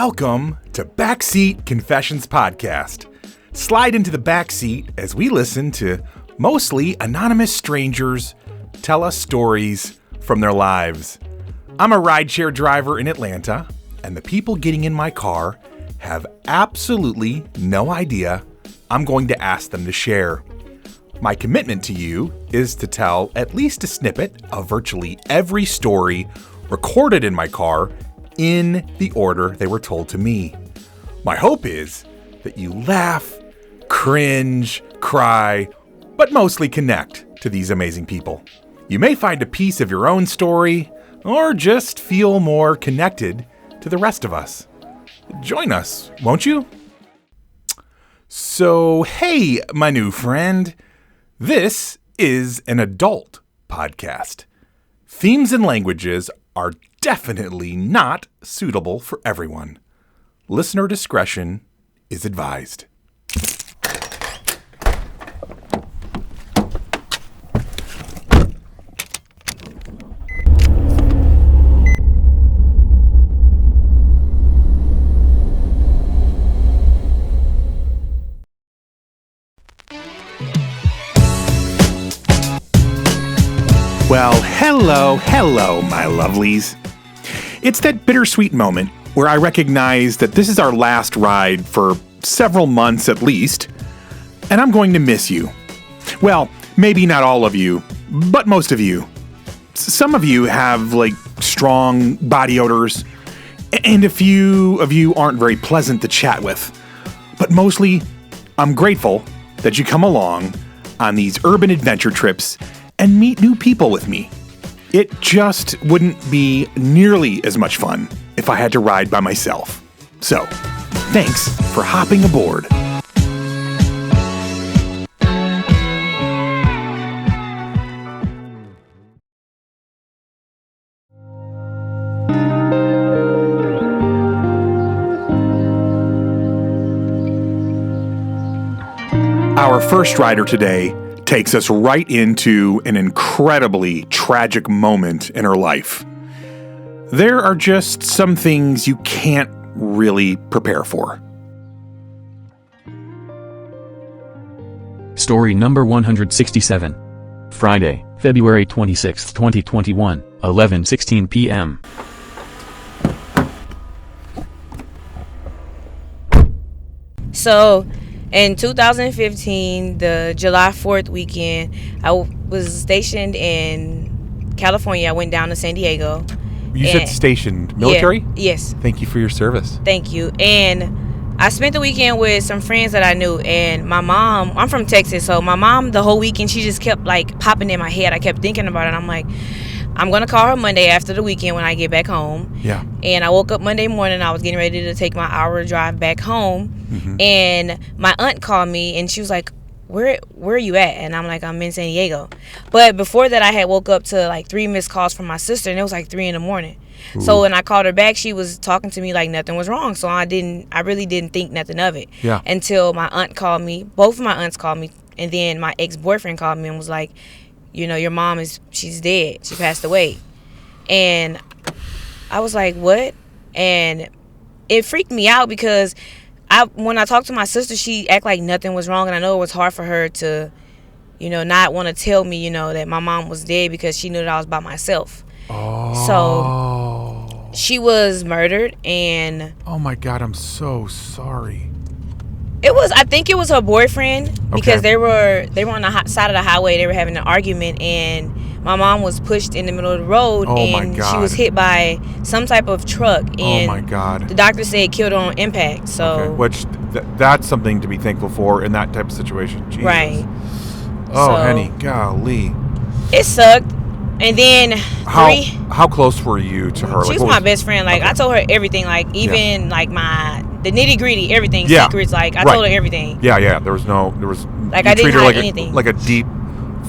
Welcome to Backseat Confessions Podcast. Slide into the backseat as we listen to mostly anonymous strangers tell us stories from their lives. I'm a rideshare driver in Atlanta, and the people getting in my car have absolutely no idea I'm going to ask them to share. My commitment to you is to tell at least a snippet of virtually every story recorded in my car in the order they were told to me. My hope is that you laugh, cringe, cry, but mostly connect to these amazing people. You may find a piece of your own story or just feel more connected to the rest of us. Join us, won't you? So, hey, my new friend. This is an adult podcast. Themes and languages are definitely not suitable for everyone. Listener discretion is advised. Well, hello, my lovelies. It's that bittersweet moment where I recognize that this is our last ride for several months at least, and I'm going to miss you. Well, maybe not all of you, but most of you. Some of you have, strong body odors, and a few of you aren't very pleasant to chat with. But mostly, I'm grateful that you come along on these urban adventure trips and meet new people with me. It just wouldn't be nearly as much fun if I had to ride by myself. So, thanks for hopping aboard. Our first rider today takes us right into an incredibly tragic moment in her life. There are just some things you can't really prepare for. Story number 167. Friday, February 26, 2021, 11:16 p.m. So, in 2015, the July 4th weekend, I was stationed in California. I went down to San Diego. You said stationed. Military? Yeah, yes. Thank you for your service. Thank you. And I spent the weekend with some friends that I knew. And my mom, I'm from Texas, so my mom, the whole weekend, she just kept popping in my head. I kept thinking about it. I'm like, I'm going to call her Monday after the weekend when I get back home. Yeah. And I woke up Monday morning. I was getting ready to take my hour drive back home. Mm-hmm. And my aunt called me and she was like, where are you at? And I'm like, I'm in San Diego. But before that, I had woke up to 3 missed calls from my sister, and it was 3 in the morning. Ooh. So when I called her back, she was talking to me like nothing was wrong. So I really didn't think nothing of it. Yeah. Until my aunt called me. Both of my aunts called me. And then my ex-boyfriend called me and was like, your mom she's dead. She passed away. And I was like, what? And it freaked me out because when I talked to my sister, she acted like nothing was wrong. And I know it was hard for her to, not want to tell me, that my mom was dead because she knew that I was by myself. Oh. So she was murdered and... Oh my God, I'm so sorry. I think it was her boyfriend because they were on the side of the highway. They were having an argument and my mom was pushed in the middle of the road and she was hit by some type of truck. And oh my God. The doctor said it killed her on impact. So, okay. Which that's something to be thankful for in that type of situation. Jesus. Right. Oh, Henny, golly. It sucked. And then how close were you to her? She was my best friend. I told her everything. The nitty gritty, everything, secrets. I told her everything. Yeah. There was I didn't hide anything. Like a deep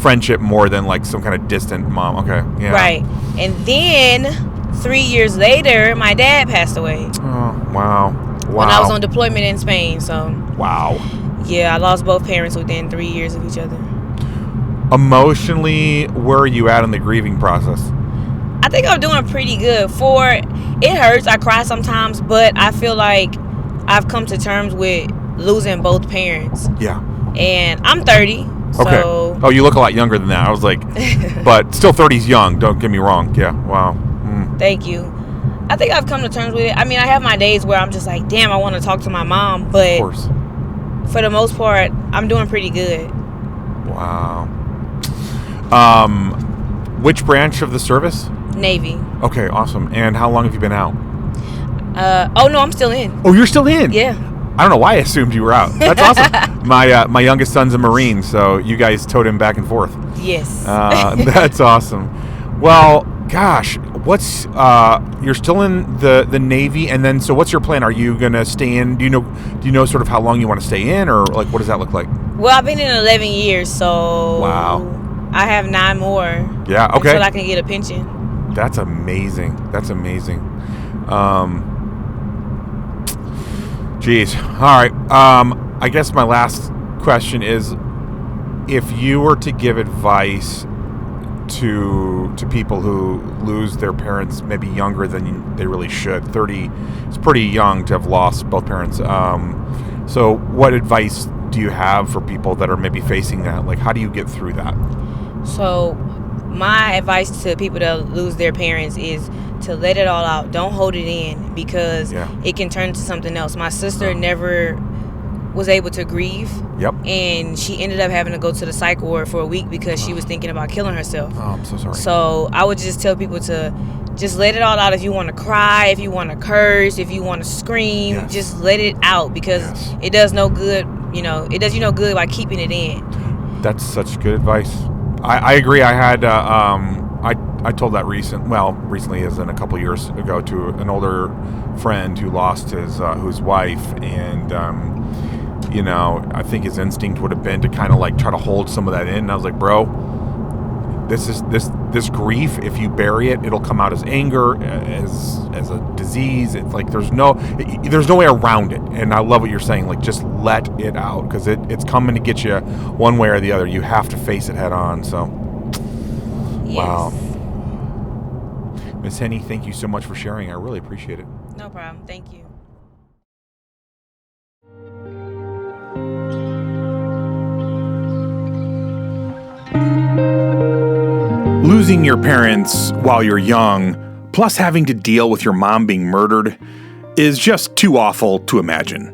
friendship more than some kind of distant mom. Okay. Yeah. Right. And then 3 years later, my dad passed away. Oh, wow. When I was on deployment in Spain. So. Wow. Yeah, I lost both parents within 3 years of each other. Emotionally, where are you at in the grieving process? I think I'm doing pretty good. It hurts. I cry sometimes, but I feel like I've come to terms with losing both parents. Yeah. And I'm 30. Okay. So Oh, you look a lot younger than that. I was like, but still 30's young. Don't get me wrong. Yeah. Wow. Thank you. I think I've come to terms with it. I mean, I have my days where I'm just like, damn, I want to talk to my mom. But Of course. for the most part, I'm doing pretty good. Wow. Which branch of the service? Navy. Okay, awesome. And how long have you been out? Oh, no, I'm still in. Oh, you're still in? Yeah. I don't know why I assumed you were out. That's awesome. My youngest son's a Marine, so you guys towed him back and forth. Yes. That's awesome. Well, gosh, you're still in the Navy, and then so what's your plan? Are you gonna stay in? Do you know sort of how long you want to stay in, or like what does that look like? Well, I've been in 11 years, so wow, I have 9 more. Yeah, okay. Until I can get a pension. That's amazing. Geez. All right. I guess my last question is, if you were to give advice to people who lose their parents maybe younger than they really should, 30 is pretty young to have lost both parents. So what advice do you have for people that are maybe facing that? Like, how do you get through that? So my advice to people that lose their parents is to let it all out. Don't hold it in, because it can turn into something else. My sister never was able to grieve. Yep. And she ended up having to go to the psych ward for a week because she was thinking about killing herself. Oh, I'm so sorry. So I would just tell people to just let it all out. If you want to cry, if you want to curse, if you want to scream, just let it out, because it does no good. It does you no good by keeping it in. That's such good advice. I agree. I had I told that recently, as in a couple years ago, to an older friend who lost his wife, and I think his instinct would have been to kind of like try to hold some of that in. And I was like, bro, this grief, if you bury it, it'll come out as anger, as a disease. It's like there's no way around it. And I love what you're saying. Like, just let it out, because it's coming to get you one way or the other. You have to face it head on. So, wow. Miss Henny, thank you so much for sharing. I really appreciate it. No problem. Thank you. Losing your parents while you're young, plus having to deal with your mom being murdered, is just too awful to imagine.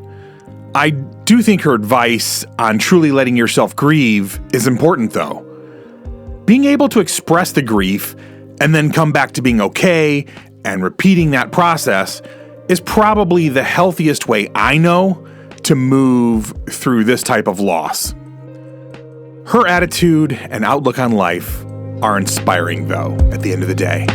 I do think her advice on truly letting yourself grieve is important, though. Being able to express the grief and then come back to being okay and repeating that process is probably the healthiest way I know to move through this type of loss. Her attitude and outlook on life are inspiring, though, at the end of the day.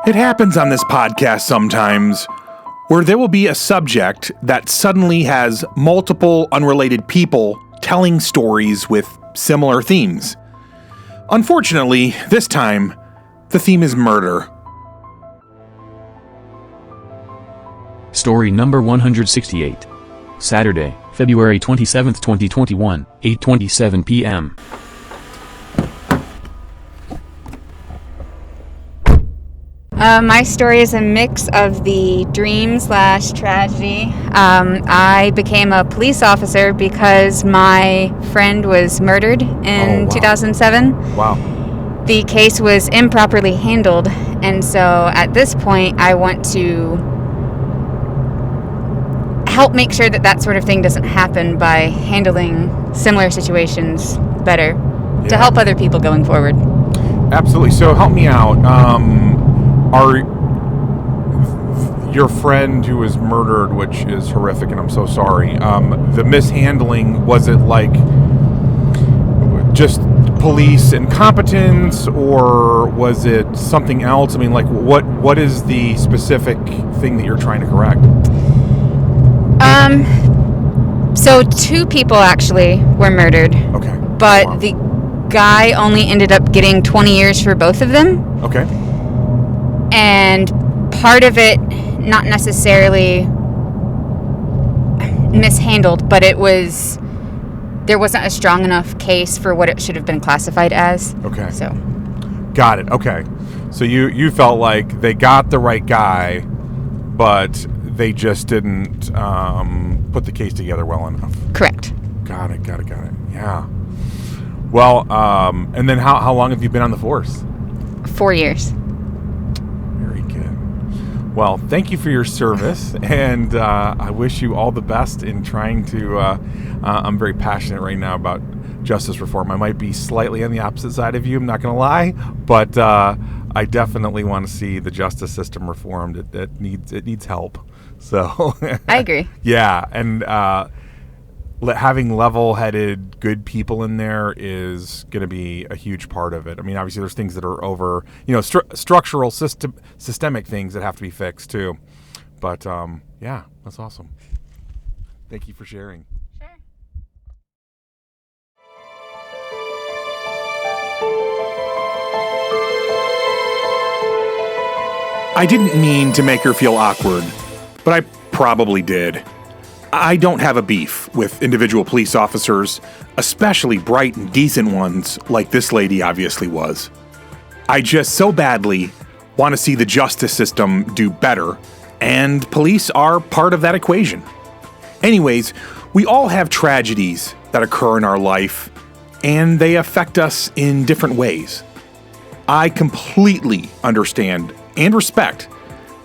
It happens on this podcast sometimes, where there will be a subject that suddenly has multiple unrelated people telling stories with similar themes. Unfortunately, this time, the theme is murder. Story number 168. Saturday, February 27th, 2021, 8:27 p.m. My story is a mix of the dream/tragedy. I became a police officer because my friend was murdered in 2007. Wow. The case was improperly handled, and so at this point I want to help make sure that sort of thing doesn't happen by handling similar situations better to help other people going forward. Absolutely. So help me out. Your friend who was murdered, which is horrific, and I'm so sorry, the mishandling, was it like just police incompetence, or was it something else? I mean, like, what is the specific thing that you're trying to correct? So 2 people actually were murdered. Okay. but the guy only ended up getting 20 years for both of them. Okay. And part of it, not necessarily mishandled, but there wasn't a strong enough case for what it should have been classified as. Okay. So. Got it. Okay. So you felt like they got the right guy, but they just didn't put the case together well enough. Correct. Got it. Yeah. Well, and then how long have you been on the force? 4 years. Very good. Well, thank you for your service, and I wish you all the best in trying to. I'm very passionate right now about justice reform. I might be slightly on the opposite side of you. I'm not going to lie, but I definitely want to see the justice system reformed. It needs help. So I agree. Yeah, and having level-headed, good people in there is going to be a huge part of it. I mean, obviously, there's things that are over, structural, systemic things that have to be fixed too. But yeah, that's awesome. Thank you for sharing. Sure. I didn't mean to make her feel awkward, but I probably did. I don't have a beef with individual police officers, especially bright and decent ones like this lady obviously was. I just so badly want to see the justice system do better, and police are part of that equation. Anyways, we all have tragedies that occur in our life, and they affect us in different ways. I completely understand and respect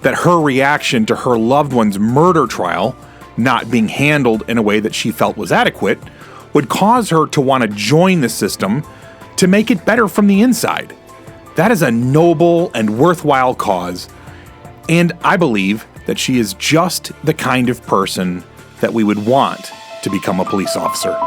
that her reaction to her loved one's murder trial not being handled in a way that she felt was adequate would cause her to want to join the system to make it better from the inside. That is a noble and worthwhile cause, and I believe that she is just the kind of person that we would want to become a police officer.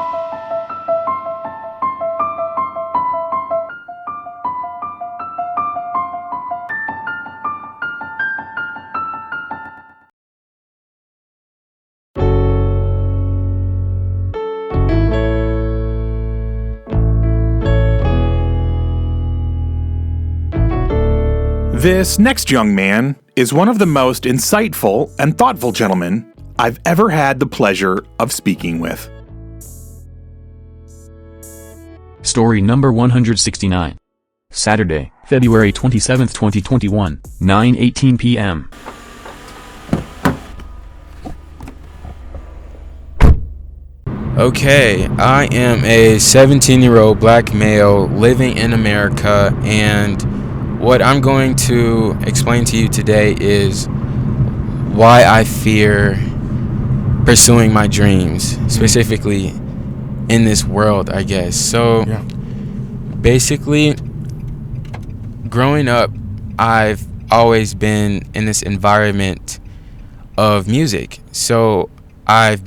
This next young man is one of the most insightful and thoughtful gentlemen I've ever had the pleasure of speaking with. Story number 169. Saturday, February 27, 2021, 9:18 p.m. Okay, I am a 17-year-old black male living in America, and what I'm going to explain to you today is why I fear pursuing my dreams, specifically in this world, I guess. So, basically, growing up, I've always been in this environment of music. So, I've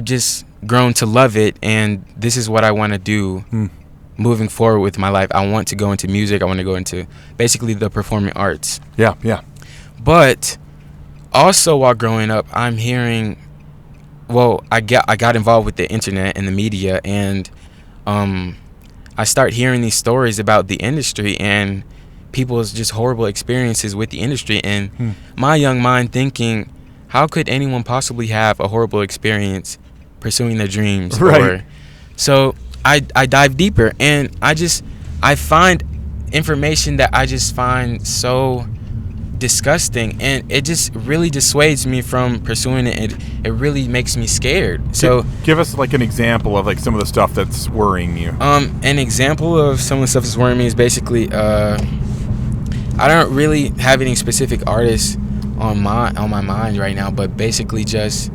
just grown to love it, and this is what I want to do moving forward with my life. I want to go into music. I want to go into basically the performing arts. Yeah. But also while growing up, I'm hearing, I got involved with the internet and the media, and I start hearing these stories about the industry and people's just horrible experiences with the industry, and my young mind thinking, how could anyone possibly have a horrible experience pursuing their dreams? Right. So I dive deeper, and I find information that I just find so disgusting, and it just really dissuades me from pursuing it. It really makes me scared. So give us like an example of like some of the stuff that's worrying you. An example of some of the stuff that's worrying me is basically I don't really have any specific artists on my mind right now, but basically just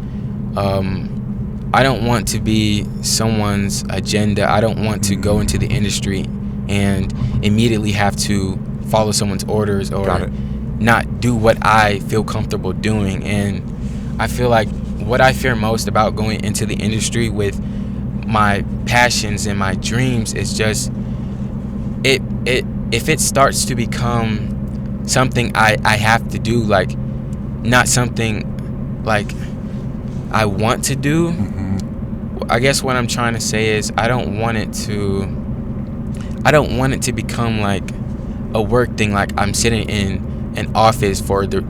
I don't want to be someone's agenda. I don't want to go into the industry and immediately have to follow someone's orders or not do what I feel comfortable doing. And I feel like what I fear most about going into the industry with my passions and my dreams is just if it starts to become something I have to do, like not something like I want to do, I guess what I'm trying to say is I don't want it to become like a work thing, like I'm sitting in an office for the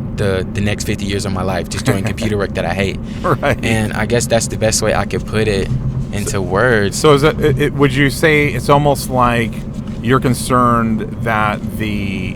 next 50 years of my life just doing computer work that I hate. Right. And I guess that's the best way I could put it into words. So is that, would you say it's almost like you're concerned that the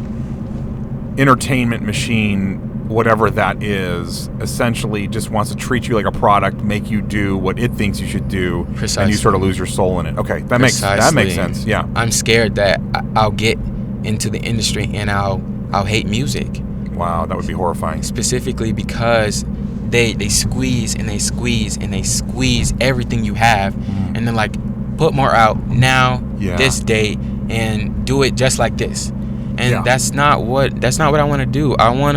entertainment machine, whatever that is, essentially just wants to treat you like a product, make you do what it thinks you should do, Precisely. And you sort of lose your soul in it. Okay, that makes sense. Yeah. I'm scared that I'll get into the industry and I'll hate music. Wow, that would be horrifying. Specifically because they squeeze and they squeeze and they squeeze everything you have, and they're like, put more out now, this date, and do it just like this. And that's not what I want to do. I want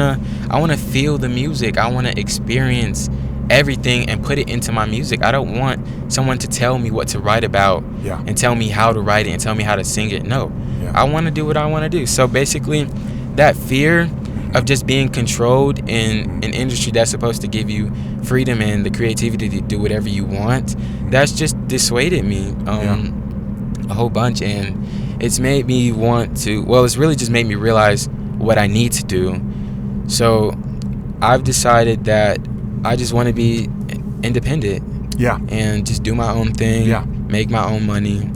to feel the music. I want to experience everything and put it into my music. I don't want someone to tell me what to write about and tell me how to write it and tell me how to sing it. No. I want to do what I want to do. So basically, that fear of just being controlled in an industry that's supposed to give you freedom and the creativity to do whatever you want, that's just dissuaded me a whole bunch. And it's made me want to, it's really just made me realize what I need to do. So I've decided that I just want to be independent. Yeah. And just do my own thing. Yeah. Make my own money.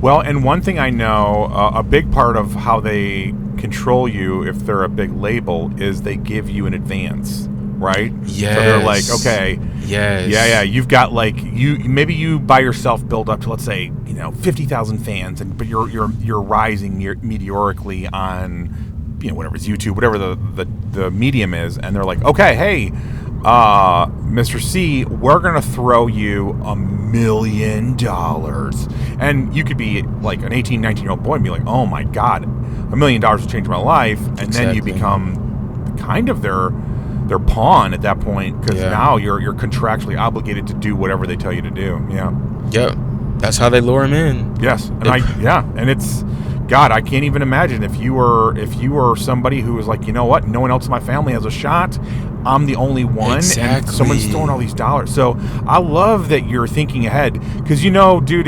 Well, and one thing I know, a big part of how they control you if they're a big label is they give you an advance, right? Yes. So they're like, okay, yes, you've got like maybe you by yourself build up to, let's say, 50,000 fans, but you're rising meteorically on whatever it's YouTube, whatever the medium is, and they're like, okay, hey, Mr. C, we're gonna throw you $1 million, and you could be like an 18, 19-year-old boy and be like, oh my God, $1 million will change my life, and then you become kind of their pawn at that point, because now you're contractually obligated to do whatever they tell you to do. Yep, that's how they lure them in. Yes, and and it's, God, I can't even imagine if you were somebody who was like, you know what, no one else in my family has a shot, I'm the only one, and someone's throwing all these dollars. So I love that you're thinking ahead, because dude,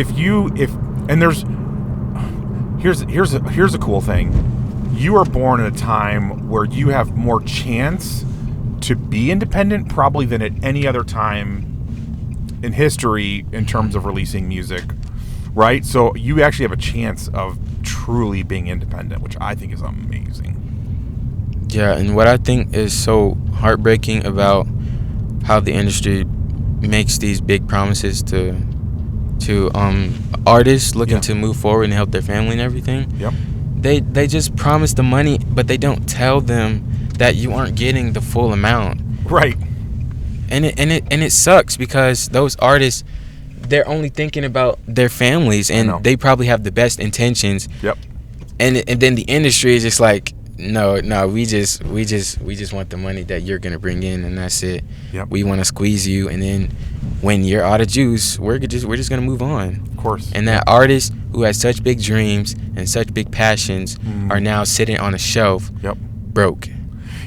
here's a cool thing. You are born at a time where you have more chance to be independent probably than at any other time in history in terms of releasing music, right? So you actually have a chance of truly being independent, which I think is amazing. Yeah, and what I think is so heartbreaking about how the industry makes these big promises to artists looking to move forward and help their family and everything. Yep. They just promise the money, but they don't tell them that you aren't getting the full amount. Right. And it sucks, because those artists, they're only thinking about their families, and they probably have the best intentions. Yep. And then the industry is just like, no, we just want the money that you're gonna bring in, and that's it. Yep. We want to squeeze you, and then when you're out of juice, we're just gonna move on. Of course. And that artist who has such big dreams and such big passions are now sitting on a shelf, broke.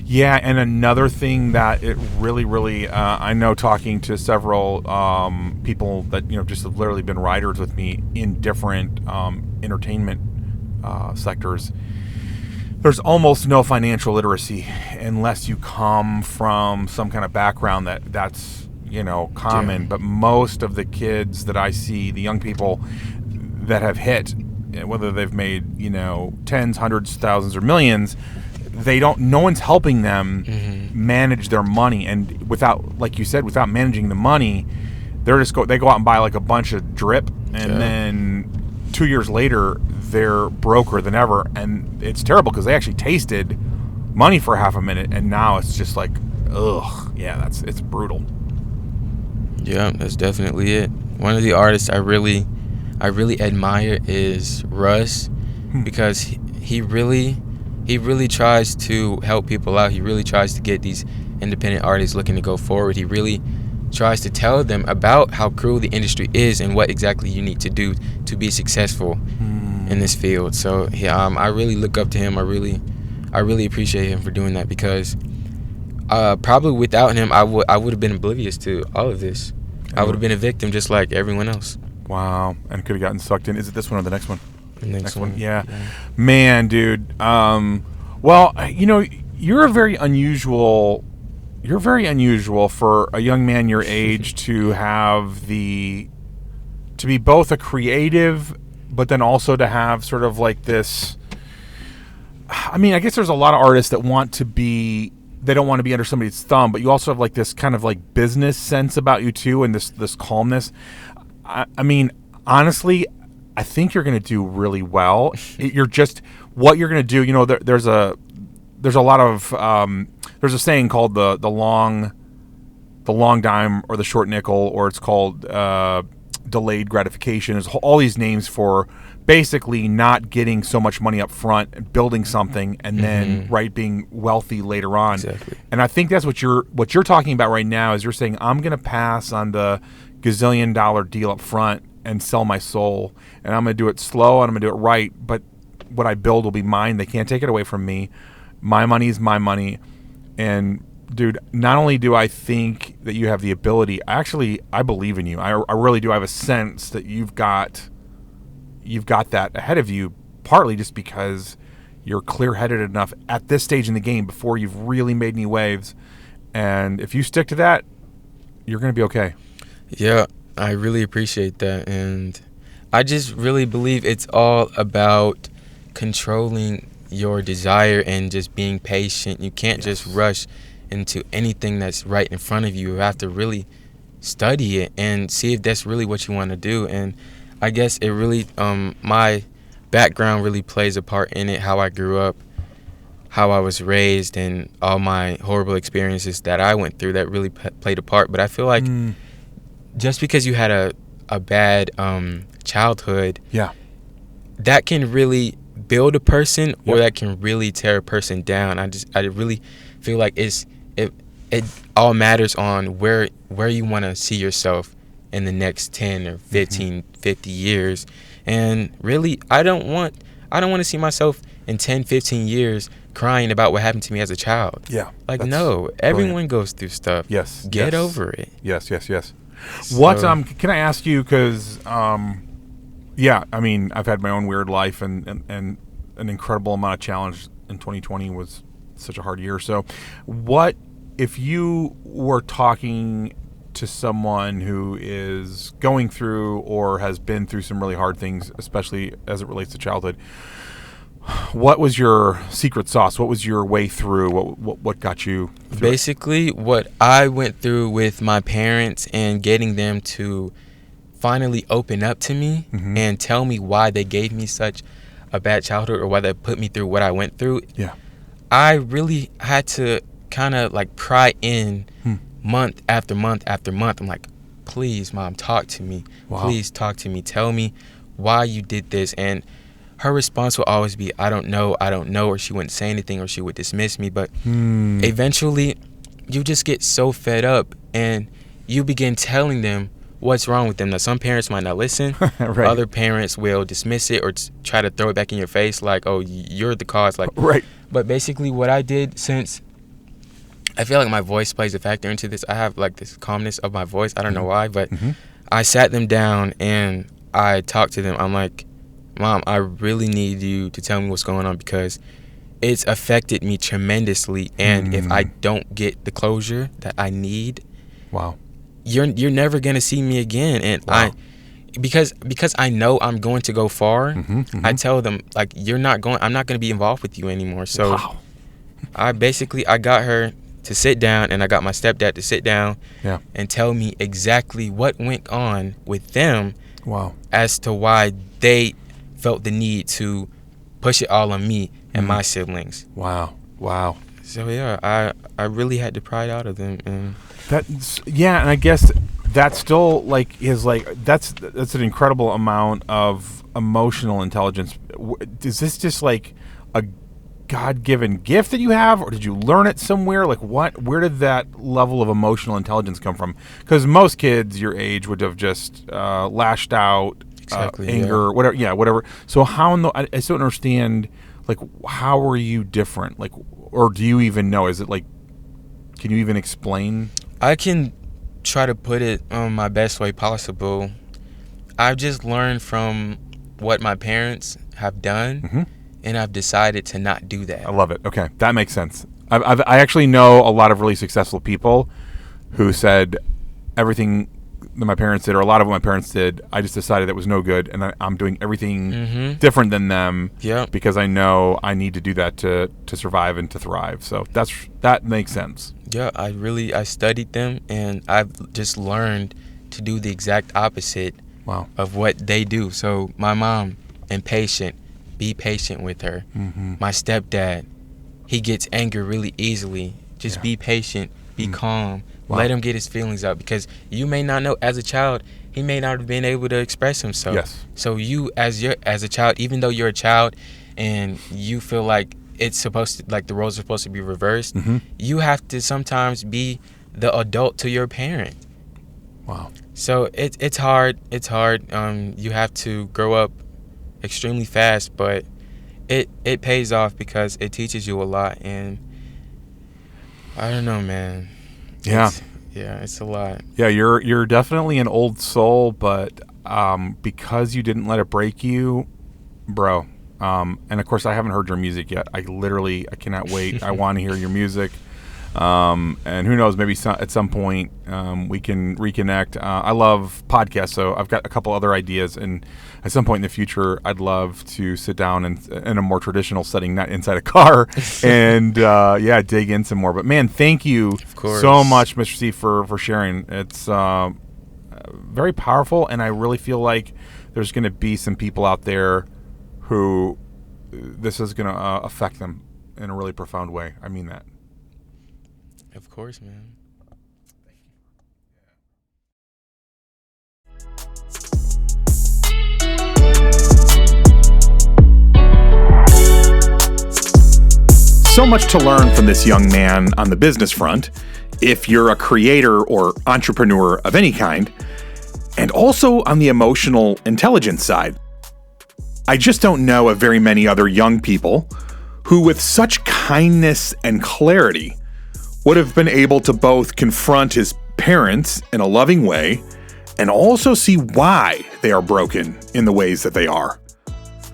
Yeah, and another thing that it really, really, I know, talking to several people that just have literally been riders with me in different entertainment sectors. There's almost no financial literacy unless you come from some kind of background that's common. Yeah. But most of the kids that I see, the young people that have hit, whether they've made tens, hundreds, thousands, or millions, no one's helping them manage their money. And without, like you said, without managing the money, they go out and buy like a bunch of drip, and then 2 years later they're broker than ever. And it's terrible, because they actually tasted money for half a minute, and now it's just like, ugh, yeah, it's brutal. Yeah, that's definitely it. One of the artists I really admire is Russ, because he really tries to help people out. He really tries to get these independent artists looking to go forward. He really tries to tell them about how cruel the industry is and what exactly you need to do to be successful in this field. So I really look up to him. I really appreciate him for doing that, because probably without him, I would have been oblivious to all of this. I would have been a victim just like everyone else. Wow. And could have gotten sucked in. Is it this one or the next one? The next one. Yeah. Man, dude. Well, you're very unusual for a young man your age to be both a creative, but then also to have sort of like this. I mean, I guess there's a lot of artists that they don't want to be under somebody's thumb, but you also have like this kind of like business sense about you too, and this calmness. I mean, honestly, I think you're going to do really well. What you're going to do. There's a lot of there's a saying called the long dime or the short nickel, or it's called delayed gratification. There's all these names for basically not getting so much money up front, building something, and then being wealthy later on. Exactly. And I think that's what you're talking about right now. Is you're saying I'm going to pass on the gazillion-dollar deal up front and sell my soul, and I'm going to do it slow and I'm going to do it right. But what I build will be mine. They can't take it away from me. My money is my money. And dude, not only do I think that you have the ability, I believe in you. I really do. I have a sense that you've got that ahead of you, partly just because you're clear-headed enough at this stage in the game before you've really made any waves. And if you stick to that, you're going to be okay. Yeah, I really appreciate that. And I just really believe it's all about controlling your desire and just being patient. You can't just rush into anything that's right in front of you. You have to really study it and see if that's really what you want to do. And I guess it really, my background really plays a part in it, how I grew up, how I was raised, and all my horrible experiences that I went through that really played a part. But I feel like just because you had a bad childhood, that can really build a person, or that can really tear a person down. I really feel like it all matters on where you want to see yourself in the next 10 or 15, 50 years. And really, I don't want to see myself in 10, 15 years crying about what happened to me as a child. Yeah. Like, no, everyone goes through stuff. Yes. Get over it. Yes. What can I ask you, because I mean, I've had my own weird life, and an incredible amount of challenge in 2020 was such a hard year. So what if you were talking to someone who is going through or has been through some really hard things, especially as it relates to childhood? What was your secret sauce? What was your way through? What got you through Basically, what I went through with my parents and getting them to finally open up to me and tell me why they gave me such a bad childhood, or why they put me through what I went through. Yeah. I really had to kind of like pry in month after month after month. I'm like, please, Mom, talk to me. Wow. Please talk to me. Tell me why you did this. And her response would always be, I don't know, or she wouldn't say anything, or she would dismiss me. But eventually, you just get so fed up, and you begin telling them what's wrong with them. Now, some parents might not listen. Right. Other parents will dismiss it or try to throw it back in your face, like, oh, you're the cause. Like, right. But basically, what I did, since I feel like my voice plays a factor into this, I have like this calmness of my voice. I don't know why, but I sat them down and I talked to them. I'm like, Mom, I really need you to tell me what's going on, because it's affected me tremendously. And if I don't get the closure that I need, you're never gonna see me again. And because I know I'm going to go far, I tell them, like, I'm not gonna be involved with you anymore. So I got her to sit down, and I got my stepdad to sit down and tell me exactly what went on with them, as to why they felt the need to push it all on me and my siblings. Wow. So yeah, I really had to pry it out of them. And and I guess that's still that's an incredible amount of emotional intelligence. Is this just like a God-given gift that you have, or did you learn it somewhere? Like, where did that level of emotional intelligence come from? Because most kids your age would have just lashed out, anger, whatever. So I still don't understand, like, how are you different? Like, or do you even know? Is it like, can you even explain? I can try to put it on my best way possible. I've just learned from what my parents have done, and I've decided to not do that. I love it. Okay, that makes sense. I actually know a lot of really successful people who said everything that my parents did, or a lot of what my parents did, I just decided that was no good, and I'm doing everything different than them because I know I need to do that to survive and to thrive. So that makes sense. Yeah, I studied them, and I've just learned to do the exact opposite of what they do. So my mom, impatient, be patient with her. My stepdad, he gets angry really easily. Just be patient, be calm. Let him get his feelings out, because you may not know, as a child, he may not have been able to express himself. Yes. So you, as a child, even though you're a child and you feel like it's supposed to, like the roles are supposed to be reversed, you have to sometimes be the adult to your parent. Wow. So it's hard. It's hard. You have to grow up extremely fast, but it pays off because it teaches you a lot. And I don't know, man. It's a lot. Yeah, you're definitely an old soul, but because you didn't let it break you, bro. And of course, I haven't heard your music yet. I cannot wait. I want to hear your music. And who knows, maybe at some point we can reconnect. I love podcasts, so I've got a couple other ideas, and at some point in the future, I'd love to sit down in a more traditional setting, not inside a car, and dig in some more. But man, thank you so much, Mr. C, for sharing. It's very powerful, and I really feel like there's going to be some people out there who this is going to affect them in a really profound way. I mean that. Of course, man. So much to learn from this young man on the business front, if you're a creator or entrepreneur of any kind, and also on the emotional intelligence side. I just don't know of very many other young people who, with such kindness and clarity, would have been able to both confront his parents in a loving way and also see why they are broken in the ways that they are.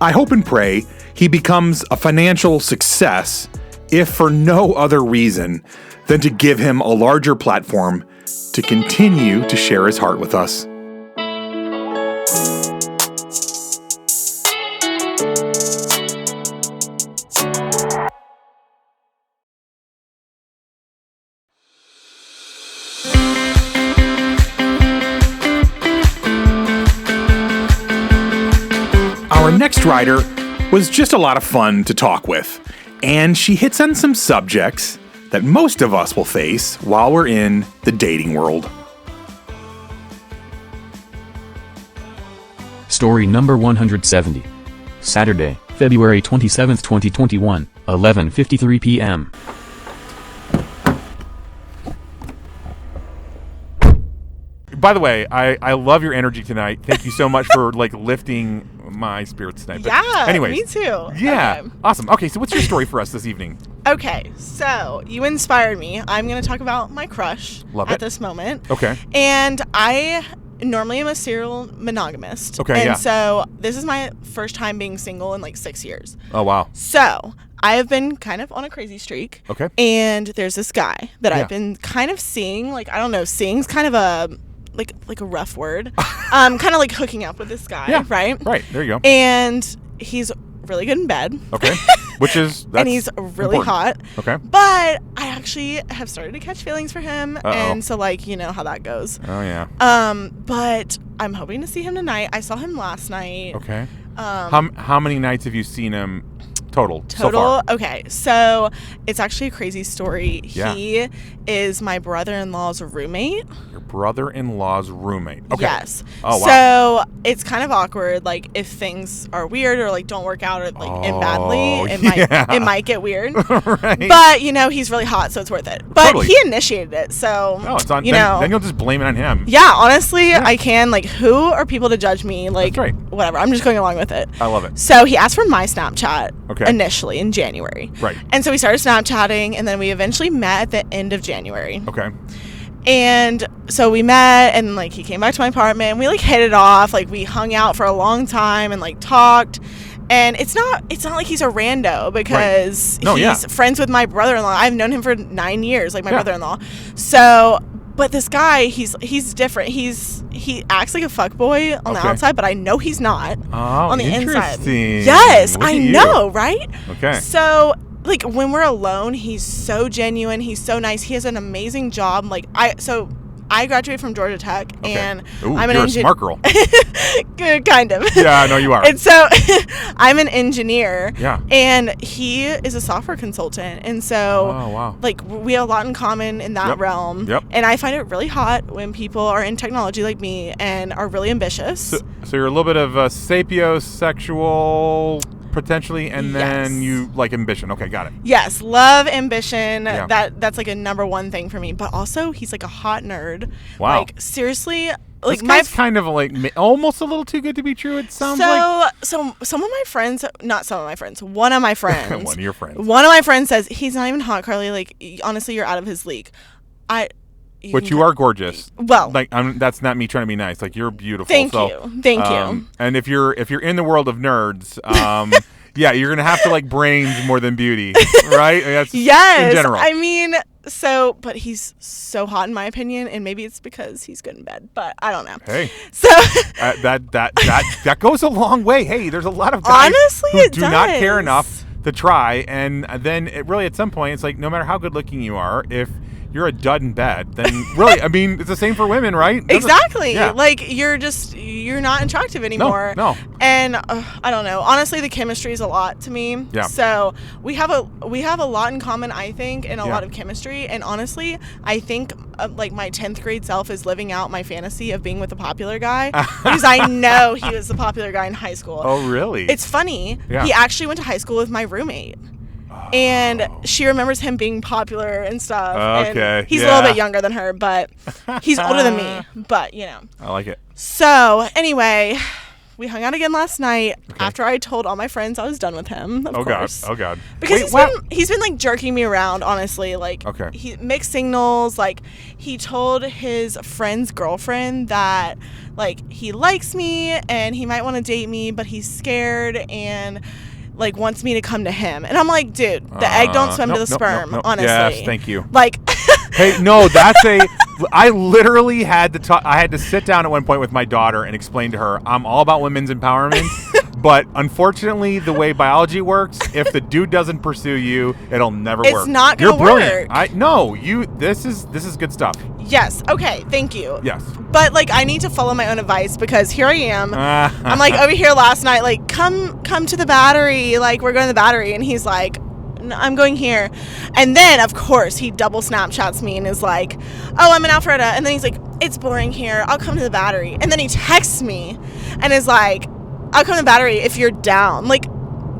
I hope and pray he becomes a financial success, if for no other reason than to give him a larger platform to continue to share his heart with us. Our next writer was just a lot of fun to talk with, and she hits on some subjects that most of us will face while we're in the dating world. Story number 170. Saturday, February 27, 2021, 11:53 p.m. By the way, I love your energy tonight. Thank you so much for lifting my spirits tonight. But anyways, me too. Yeah, okay. Awesome. Okay, so what's your story for us this evening? Okay, so you inspired me. I'm going to talk about my crush at this moment. Okay. And I normally am a serial monogamist. Okay, and so this is my first time being single in 6 years. Oh, wow. So I have been kind of on a crazy streak. Okay. And there's this guy that I've been kind of seeing. I don't know, seeing's kind of a rough word. Kind of hooking up with this guy, right? Right, there you go. And he's really good in bed. Okay. And he's really important. hot. Okay. But I actually have started to catch feelings for him. Uh-oh. And so you know how that goes. Oh yeah. But I'm hoping to see him tonight. I saw him last night. Okay. How many nights have you seen him total so far? Okay, so it's actually a crazy story. Yeah. He is my brother-in-law's roommate. Your brother-in-law's roommate. Okay. Yes. Oh, wow. So it's kind of awkward, if things are weird or don't work out or end badly, it might get weird. Right. But he's really hot, so it's worth it. But Totally. he initiated it, so it's on. then Then you'll just blame it on him. Yeah, honestly, I can. Who are people to judge me? That's right. Whatever. I'm just going along with it. I love it. So he asked for my Snapchat. Okay. Initially in January. Right. And so we started Snapchatting, and then we eventually met at the end of January. Okay. And so we met, and like he came back to my apartment, and we like hit it off. Like we hung out for a long time and like talked. And it's not like he's a rando, because he's friends with my brother-in-law. I've known him for 9 years, like my brother-in-law. So, but this guy, he's different. He acts like a fuckboy on the outside, but I know he's not on the inside. Yes, I know, right? Okay. So, like when we're alone, he's so genuine. He's so nice. He has an amazing job. Like I graduated from Georgia Tech, and I'm an engineer. You're a smart girl. Kind of. Yeah, I know you are. And so I'm an engineer. Yeah. And he is a software consultant. And so like we have a lot in common in that realm. Yep. And I find it really hot when people are in technology like me and are really ambitious. So you're a little bit of a sapiosexual potentially, and then you like ambition. Okay, got it. Yes, love, ambition. That's like a number one thing for me. But also, he's like a hot nerd. Wow. Like seriously, like this guy's kind of like almost a little too good to be true. It sounds like. So some of my friends, not some of my friends, one of my friends, one of your friends, one of my friends says he's not even hot, Carly. Like honestly, you're out of his league. But you are gorgeous. Well, like that's not me trying to be nice. Like you're beautiful. Thank you. And if you're in the world of nerds, yeah, you're gonna have to like brains more than beauty, right? That's yes. In general. I mean, but he's so hot in my opinion, and maybe it's because he's good in bed, but I don't know. Hey, so that goes a long way. Hey, there's a lot of guys who do not care enough to try, and then really at some point it's like no matter how good looking you are, if you're a dud in bed, then really, I mean, it's the same for women, right? Exactly. Yeah. Like, you're not attractive anymore. No. And I don't know. Honestly, the chemistry is a lot to me. Yeah. So we have a lot in common, I think, and a lot of chemistry. And honestly, I think like my 10th grade self is living out my fantasy of being with a popular guy, because I know he was the popular guy in high school. Oh, really? It's funny. Yeah. He actually went to high school with my roommate. And she remembers him being popular and stuff. Okay. And he's a little bit younger than her, but he's older than me. But, you know. I like it. So, anyway, we hung out again last night after I told all my friends I was done with him, of course. Oh, God. Because he's been, like, jerking me around, honestly. Like, he mixed signals. Like, he told his friend's girlfriend that, like, he likes me and he might want to date me, but he's scared and like wants me to come to him. And I'm like, dude, the egg don't swim to the sperm, honestly. Yes, thank you. Like hey, no, I literally had to talk. I had to sit down at one point with my daughter and explain to her I'm all about women's empowerment, but unfortunately the way biology works, if the dude doesn't pursue you, it'll never work. It's not gonna You're brilliant. work. This is good stuff. Yes. Okay. Thank you. Yes. But like I need to follow my own advice, because here I am. I'm like over here last night, like come to the Battery, like we're going to the Battery, and he's like, no, I'm going here. And then of course he double Snapchats me and is like, oh, I'm in Alpharetta, and then he's like, it's boring here, I'll come to the Battery. And then he texts me and is like, I'll come to the Battery if you're down. Like,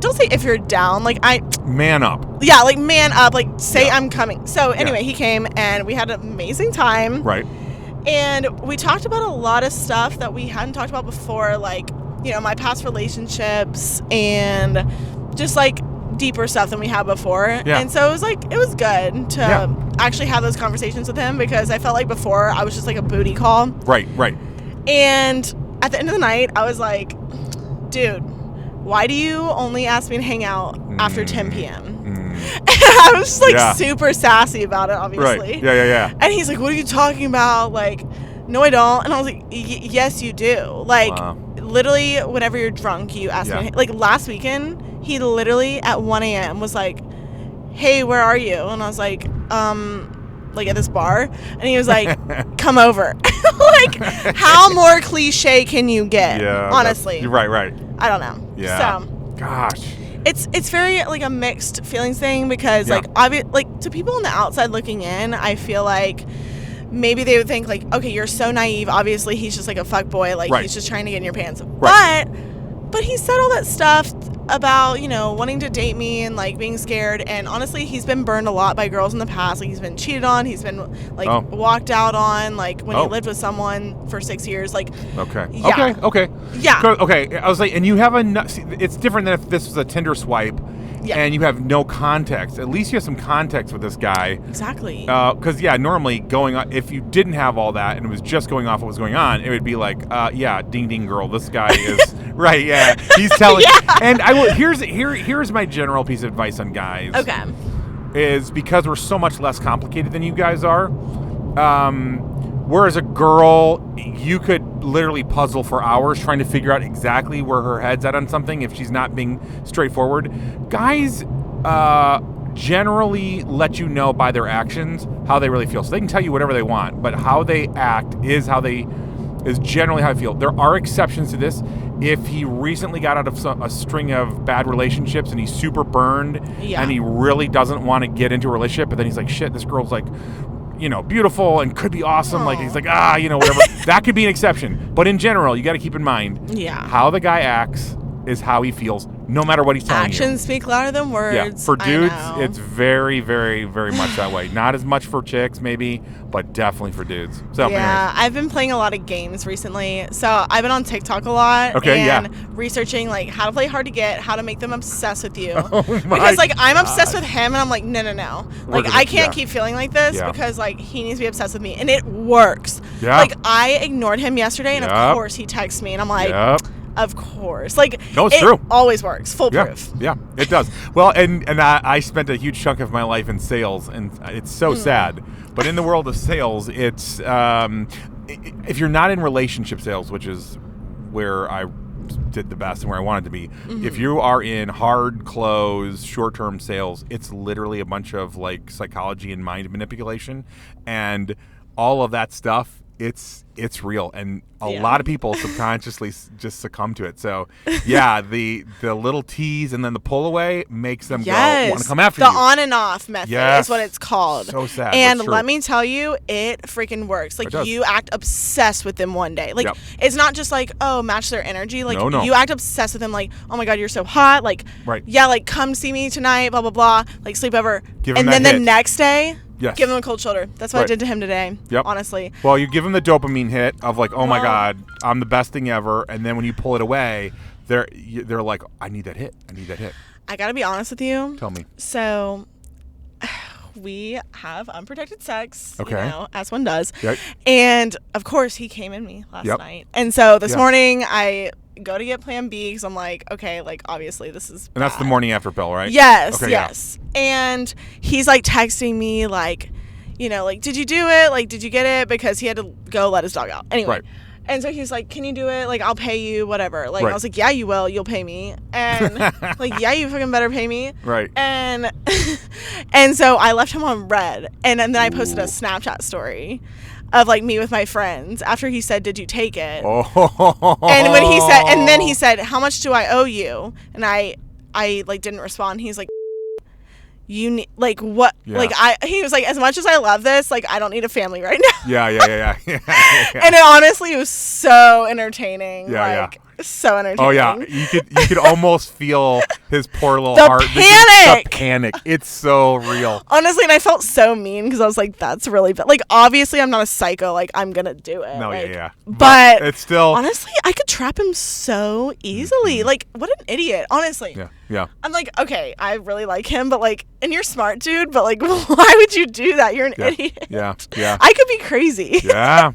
don't say if you're down. Like man up. Yeah, like man up. Like say I'm coming. So anyway, he came and we had an amazing time. Right. And we talked about a lot of stuff that we hadn't talked about before, like, you know, my past relationships and just like deeper stuff than we had before. Yeah. And so it was good to actually have those conversations with him, because I felt like before I was just like a booty call. Right. And at the end of the night, I was like, dude, why do you only ask me to hang out after 10 p.m.? And I was just like super sassy about it, obviously. Right. Yeah. And he's like, what are you talking about? Like, no, I don't. And I was like, yes, you do. Like, literally, whenever you're drunk, you ask me. Like, last weekend, he literally at 1 a.m. was like, hey, where are you? And I was like at this bar. And he was like, come over. Like, how more cliche can you get? Yeah. Honestly. You're right. I don't know. Yeah. So, gosh. It's very like a mixed feelings thing, because like to people on the outside looking in, I feel like maybe they would think like, okay, you're so naive. Obviously, he's just like a fuck boy. Like he's just trying to get in your pants. Right. But he said all that stuff about, wanting to date me and like being scared. And honestly, he's been burned a lot by girls in the past. Like he's been cheated on. He's been like walked out on, like when he lived with someone for 6 years. Like, okay. Yeah. Okay. Yeah. Okay. I was like, and you have it's different than if this was a Tinder swipe. Yeah. And you have no context. At least you have some context with this guy. Exactly. Because, normally going on, if you didn't have all that and it was just going off what was going on, it would be like, ding ding girl, this guy is right. Yeah, he's telling. Yeah. And I will. Here's my general piece of advice on guys. Okay. Is because we're so much less complicated than you guys are. Whereas a girl, you could literally puzzle for hours trying to figure out exactly where her head's at on something if she's not being straightforward. Guys generally let you know by their actions how they really feel. So they can tell you whatever they want, but how they act is generally how I feel. There are exceptions to this. If he recently got out of a string of bad relationships and he's super burned and he really doesn't want to get into a relationship, but then he's like, shit, this girl's like, beautiful and could be awesome. Aww. Like he's like, whatever. That could be an exception. But in general, you got to keep in mind how the guy acts is how he feels, no matter what he's telling you. Actions speak louder than words. Yeah, for dudes, it's very, very, very much that way. Not as much for chicks, maybe, but definitely for dudes. So, anyways. I've been playing a lot of games recently. So I've been on TikTok a lot. Okay, and researching like how to play hard to get, how to make them obsessed with you. Oh my because like I'm God. obsessed with him, and I'm like, no. Like I can't keep feeling like this because like he needs to be obsessed with me, and it works. Yeah. Like I ignored him yesterday, and of course he texts me, and I'm like. Of course. Like, no, it's true. Always works. Foolproof. Yeah, it does. Well, and I spent a huge chunk of my life in sales, and it's so sad. But in the world of sales, it's if you're not in relationship sales, which is where I did the best and where I wanted to be, if you are in hard close, short-term sales, it's literally a bunch of like psychology and mind manipulation, and all of that stuff. It's real, and a lot of people subconsciously just succumb to it. So, the little tease and then the pull away makes them go want to come after you. The on and off method is what it's called. So sad. And let me tell you, it freaking works. Like you act obsessed with them one day. Like it's not just like match their energy. Like you act obsessed with them. Like, oh my God, you're so hot. Like like come see me tonight. Blah blah blah. Like sleep over. And then the next day. Yes. Give him a cold shoulder. That's what I did to him today. Yep. Honestly. Well, you give him the dopamine hit of like, oh my God, I'm the best thing ever, and then when you pull it away, they're like, I need that hit. I gotta be honest with you. Tell me. So, we have unprotected sex. Okay. As one does. Yep. And of course, he came in me last night, and so this morning I go to get Plan B because I'm like, okay, like obviously this is and that's the morning after pill, right? Yes, okay, yes. And he's like texting me like, like, did you do it? Like, did you get it? Because he had to go let his dog out. Anyway. Right. And so he's like, can you do it? Like, I'll pay you, whatever. Like, I was like, yeah, you will. You'll pay me. And like, yeah, you fucking better pay me. Right. And so I left him on red. And then I posted a Snapchat story of like me with my friends after he said, did you take it? And then he said, how much do I owe you? And I like didn't respond. He's like, you need like what? Yeah. Like he was like, as much as I love this, like I don't need a family right now. Yeah. And it honestly was so entertaining. So entertaining. Oh yeah, you could almost feel his poor little the heart. Panic. The panic. It's so real. Honestly, and I felt so mean because I was like, that's really bad. Like obviously, I'm not a psycho. Like I'm gonna do it. No, like, yeah. But it's still honestly, I could trap him so easily. Like what an idiot. Honestly. Yeah. I'm like, okay, I really like him, but like, and you're smart, dude. But like, why would you do that? You're an idiot. Yeah. I could be crazy. Yeah.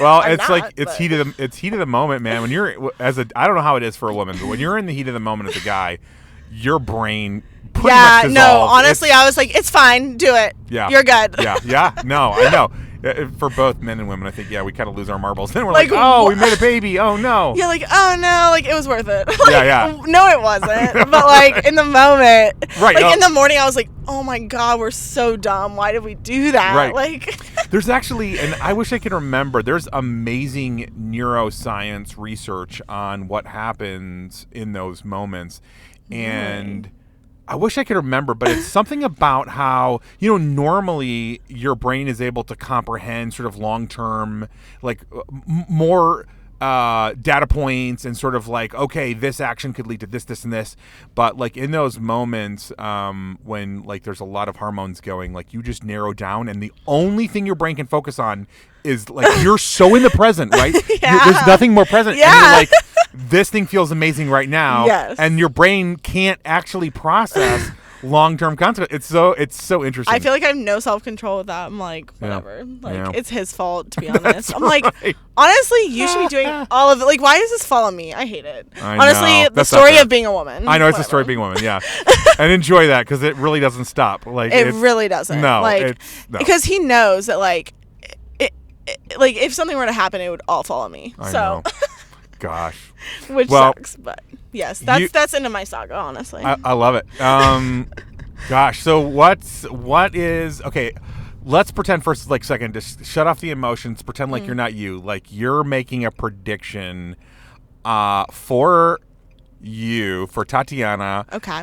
Well, it's heat of the moment, man. When you're I don't know how it is for a woman, but when you're in the heat of the moment as a guy, your brain pretty much dissolves. No, honestly, I was like, it's fine, do it. Yeah, you're good. Yeah. No, I know. For both men and women, I think we kind of lose our marbles. Then we're like, oh, we made a baby. Oh no. Yeah, like oh no, like it was worth it. Like, yeah. No, it wasn't. But like in the moment, right? Like in the morning, I was like, oh my God, we're so dumb. Why did we do that? Right. Like. There's actually, and I wish I could remember, there's amazing neuroscience research on what happens in those moments. And I wish I could remember, but it's something about how, normally your brain is able to comprehend sort of long-term, like more data points and sort of like, okay, this action could lead to this, this, and this. But like in those moments when like there's a lot of hormones going, like you just narrow down, and the only thing your brain can focus on is like you're so in the present, right? There's nothing more present. Yeah. And you're like, this thing feels amazing right now. Yes. And your brain can't actually process long-term consequences. It's so interesting. I feel like I have no self-control with that. I'm like, whatever. It's his fault, to be honest. I'm like, honestly, you should be doing all of it. Like, why does this follow me? I hate it. Honestly, the story of being a woman. I know it's the story of being a woman, yeah. And enjoy that because it really doesn't stop. Like it really doesn't. No, like because he knows that like if something were to happen, it would all follow me. I know. Gosh. Which sucks, but yes, that's into my saga, honestly. I love it. Gosh, so what is okay? Let's pretend for like a second, just shut off the emotions. Pretend like you're not you. Like you're making a prediction for Tatiana. Okay.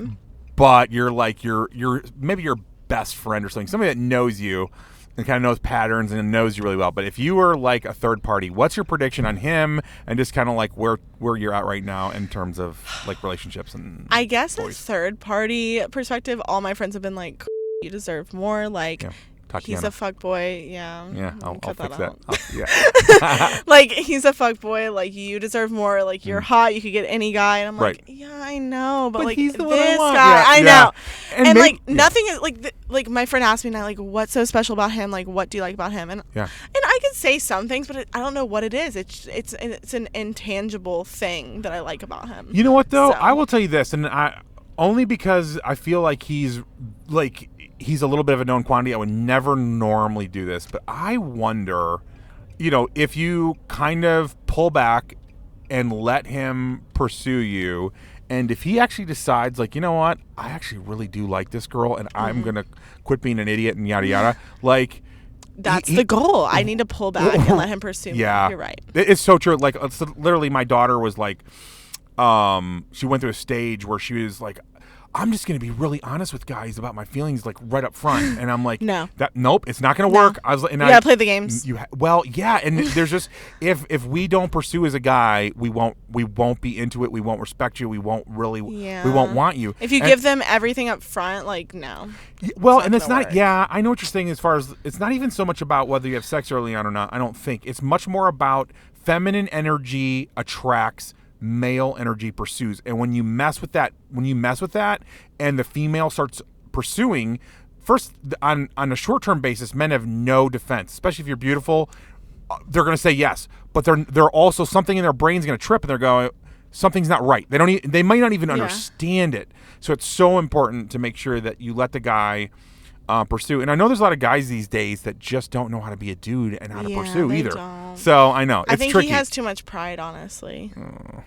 But you're like you're maybe your best friend or something, somebody that knows you and kind of knows patterns and knows you really well. But if you were like a third party, what's your prediction on him and just kind of like where you're at right now in terms of like relationships and I guess boys? a third party perspective, all my friends have been like, you deserve more. Like, he's a fuckboy. Yeah, I'll fix that. Like, he's a fuckboy. Like, you deserve more. Like, you're hot. You could get any guy. And I'm like, yeah, I know. But like, he's the this one guy, I know. And maybe, like, nothing is like my friend asked me, like, what's so special about him? Like, what do you like about him? And I could say some things, but I don't know what it is. It's an intangible thing that I like about him. You know what, though? So. I will tell you this, and only because I feel like he's a little bit of a known quantity. I would never normally do this, but I wonder, if you kind of pull back and let him pursue you, and if he actually decides, like, you know what, I actually really do like this girl, and I'm going to quit being an idiot and yada yada, like... That's the goal. I need to pull back and let him pursue me. Yeah. You're right. It's so true. Like, literally, my daughter was like, she went through a stage where she was like, I'm just going to be really honest with guys about my feelings, like right up front. And I'm like, nope, it's not going to work. I was, and you got to play the games. And there's just, if we don't pursue as a guy, we won't be into it. We won't respect you. We won't really, we won't want you. If you give them everything up front, like, no. Well, and it's not, I know what you're saying as far as, it's not even so much about whether you have sex early on or not. I don't think. It's much more about feminine energy attracts, male energy pursues. And when you mess with that and the female starts pursuing, first on a short-term basis, men have no defense, especially if you're beautiful. They're going to say yes, but they're also, something in their brain's going to trip and they're going, something's not right. They might not even understand it. So it's so important to make sure that you let the guy pursue. And I know there's a lot of guys these days that just don't know how to be a dude and how to pursue either. Don't. So I know it's I think tricky. He has too much pride, honestly.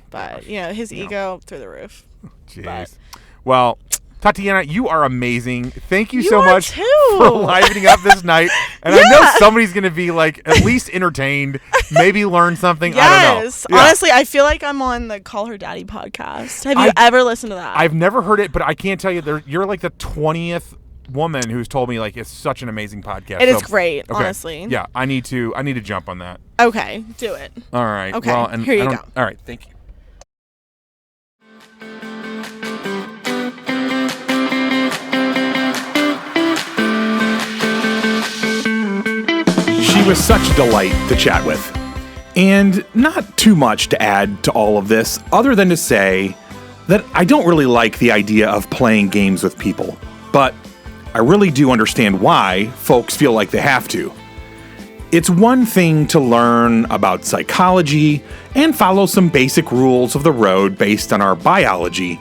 But his ego through the roof. Jeez. Well, Tatiana, you are amazing. Thank you so much for livening up this night. And I know somebody's going to be like at least entertained, maybe learn something. Yes. I don't know. Honestly, I feel like I'm on the Call Her Daddy podcast. Have you ever listened to that? I've never heard it, but I can't tell you. You're like the 20th woman who's told me like it's such an amazing podcast. It is great, honestly. Yeah, I need to jump on that. Okay, do it. All right. Okay. Well, and here you go. All right, thank you. She was such a delight to chat with. And not too much to add to all of this, other than to say that I don't really like the idea of playing games with people. But I really do understand why folks feel like they have to. It's one thing to learn about psychology and follow some basic rules of the road based on our biology,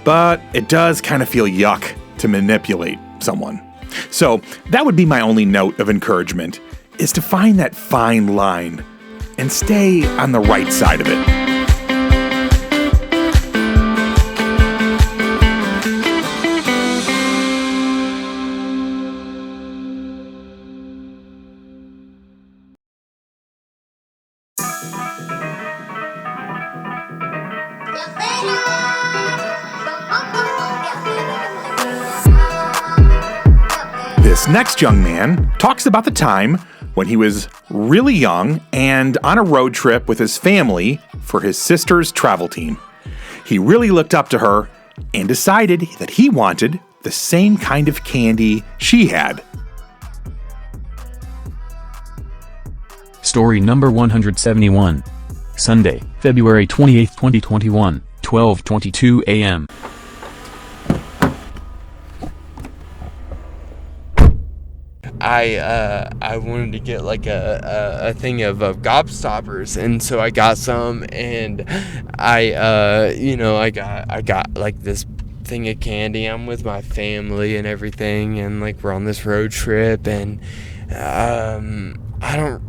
but it does kind of feel yuck to manipulate someone. So that would be my only note of encouragement, is to find that fine line and stay on the right side of it. This next young man talks about the time when he was really young and on a road trip with his family for his sister's travel team. He really looked up to her and decided that he wanted the same kind of candy she had. Story number 171. Sunday, February 28, 2021, 12:22 a.m. I wanted to get like a thing of gobstoppers, and so I got some, and I got like this thing of candy. I'm with my family and everything, and like we're on this road trip, and I don't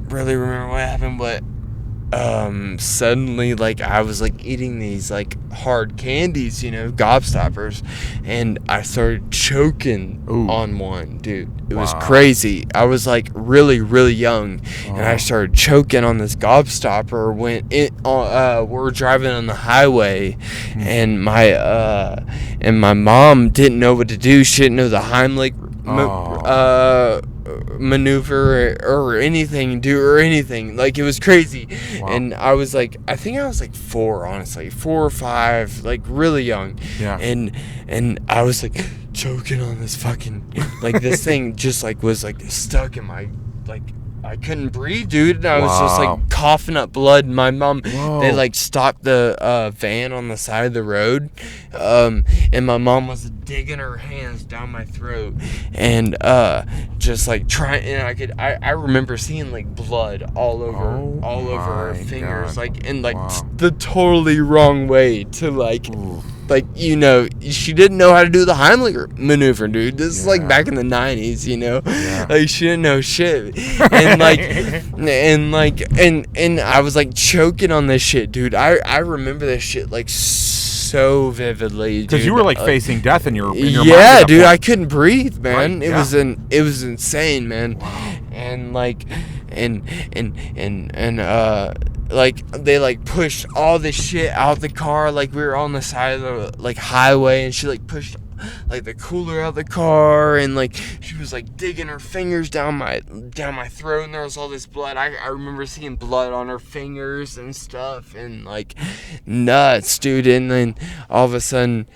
really remember what happened, but suddenly like I was like eating these like hard candies, gobstoppers, and I started choking on one, dude. It was crazy. I was like really young, and I started choking on this gobstopper when we're driving on the highway, and my mom didn't know what to do. She didn't know the Heimlich maneuver or anything, like it was crazy. And I was like, I think I was like 4 or 5, like really young. And I was like choking on this fucking like this thing just like was like stuck in my like I couldn't breathe, dude, and I was just like coughing up blood. My mom, they like stopped the van on the side of the road, and my mom was digging her hands down my throat, and just like trying. And I remember seeing like blood all over her fingers, like in like the totally wrong way to like. Like, she didn't know how to do the Heimlich maneuver, dude. This is like back in the 90s, Like, she didn't know shit. And and I was like choking on this shit, dude. I remember this shit like so vividly, because you were like facing death in your yeah, mind dude. I couldn't breathe, man. Right, it was insane, man. And like like they like pushed all this shit out the car, like we were on the side of the like highway, and she like pushed like the cooler out the car, and like she was like digging her fingers down my throat, and there was all this blood. I remember seeing blood on her fingers and stuff, and like nuts, dude. And then all of a sudden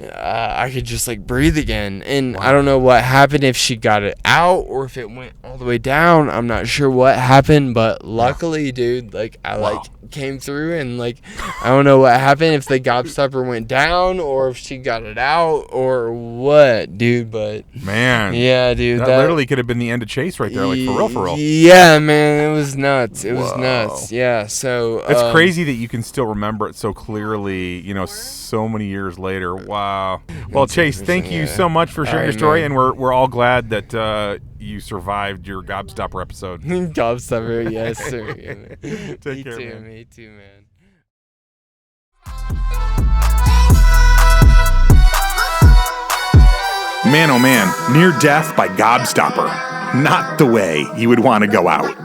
I could just like breathe again, and I don't know what happened, if she got it out or if it went all the way down. I'm not sure what happened, but luckily, dude, like I like came through, and like I don't know what happened, if the gobstopper went down or if she got it out or what, dude. But man, yeah, dude, that literally could have been the end of Chase right there, like for real. Yeah, man, it was nuts. It was nuts. Yeah, so it's crazy that you can still remember it so clearly, so many years later. Wow. Well, Chase, thank you so much for sharing your story, man. And we're all glad that you survived your gobstopper episode. Gobstopper, yes, sir. Yeah, Take care, man. Me too, man. Man, oh man, near death by gobstopper. Not the way you would want to go out.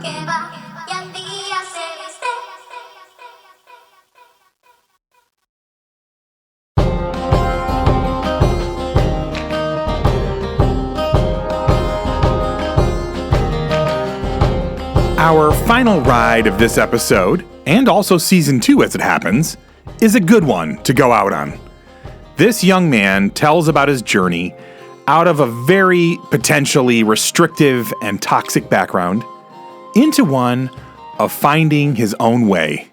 Our final ride of this episode, and also season 2 as it happens, is a good one to go out on. This young man tells about his journey out of a very potentially restrictive and toxic background into one of finding his own way.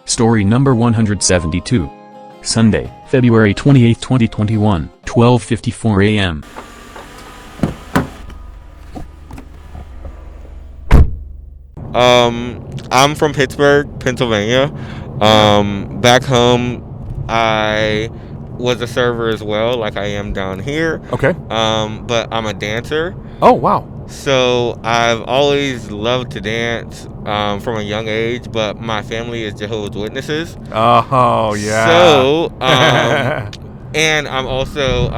Story number 172. Sunday, February 28, 2021, 12:54 a.m. I'm from Pittsburgh, Pennsylvania. Back home, I was a server as well, like I am down here. Okay. But I'm a dancer. Oh, wow. So I've always loved to dance from a young age, but my family is Jehovah's Witnesses. Oh, yeah. So, and I'm also,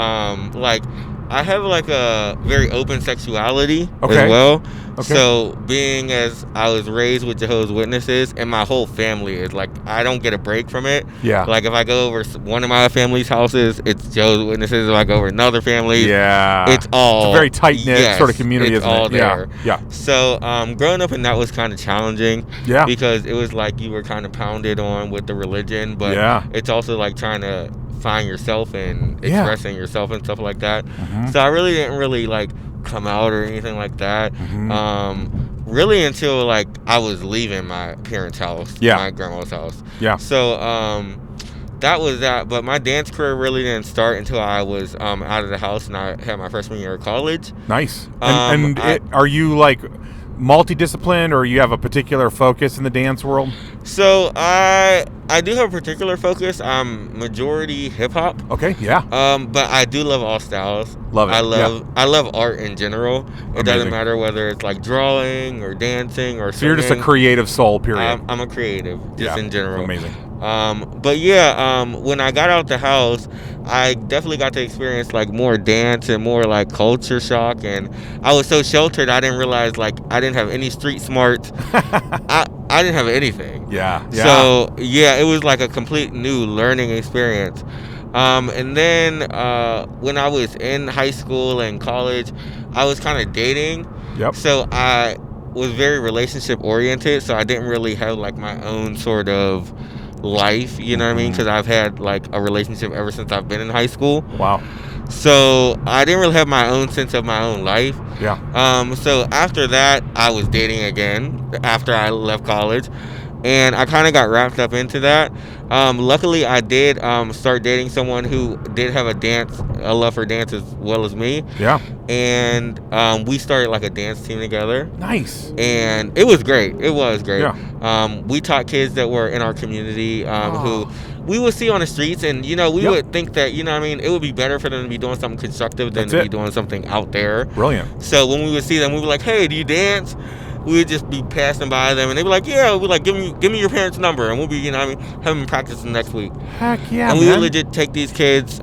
like, I have like a very open sexuality Okay. as well. Okay. So being as I was raised with Jehovah's Witnesses, and my whole family is like, I don't get a break from it. Yeah. Like if I go over one of my family's houses, it's Jehovah's Witnesses. If I go over another family, Yeah. it's all a very tight knit sort of community, it's isn't all it? there. Yeah. So growing up in that was kind of challenging. Yeah. Because it was like you were kind of pounded on with the religion, but it's also like trying to find yourself and expressing yourself and stuff like that. Mm-hmm. So I really didn't really like come out or anything like that. Really until like I was leaving my parents' house, my grandma's house. Yeah. So that was that. But my dance career really didn't start until I was out of the house and I had my freshman year of college. Nice. Are you like multidisciplined, or you have a particular focus in the dance world? So I do have a particular focus. I'm majority hip hop. Okay, yeah. But I do love all styles. Love it. I love art in general. It Amazing. Doesn't matter whether it's like drawing or dancing or. So you're just a creative soul, period. I'm a creative, just in general. Amazing. But yeah, when I got out the house, I definitely got to experience like more dance and more like culture shock, and I was so sheltered I didn't realize like I didn't have any street smarts. I didn't have anything. Yeah. So yeah, it was like a complete new learning experience. And then when I was in high school and college, I was kind of dating. Yep. So I was very relationship oriented, so I didn't really have like my own sort of life, you know what I mean? Because I've had like a relationship ever since I've been in high school. Wow. So I didn't really have my own sense of my own life. Yeah. So after that, I was dating again after I left college, and I kind of got wrapped up into that. Luckily, I did start dating someone who did have a love for dance as well as me. Yeah. And we started like a dance team together. Nice. And it was great. It was great. Yeah. We taught kids that were in our community who we would see on the streets, and we would think that it would be better for them to be doing something constructive than to be doing something out there. Brilliant. So when we would see them, we would be like, "Hey, do you dance?" We would just be passing by them, and they'd be like, "Yeah." We'd like, "Give me your parents' number," and we'll be have them practice the next week. Heck yeah, and we would legit take these kids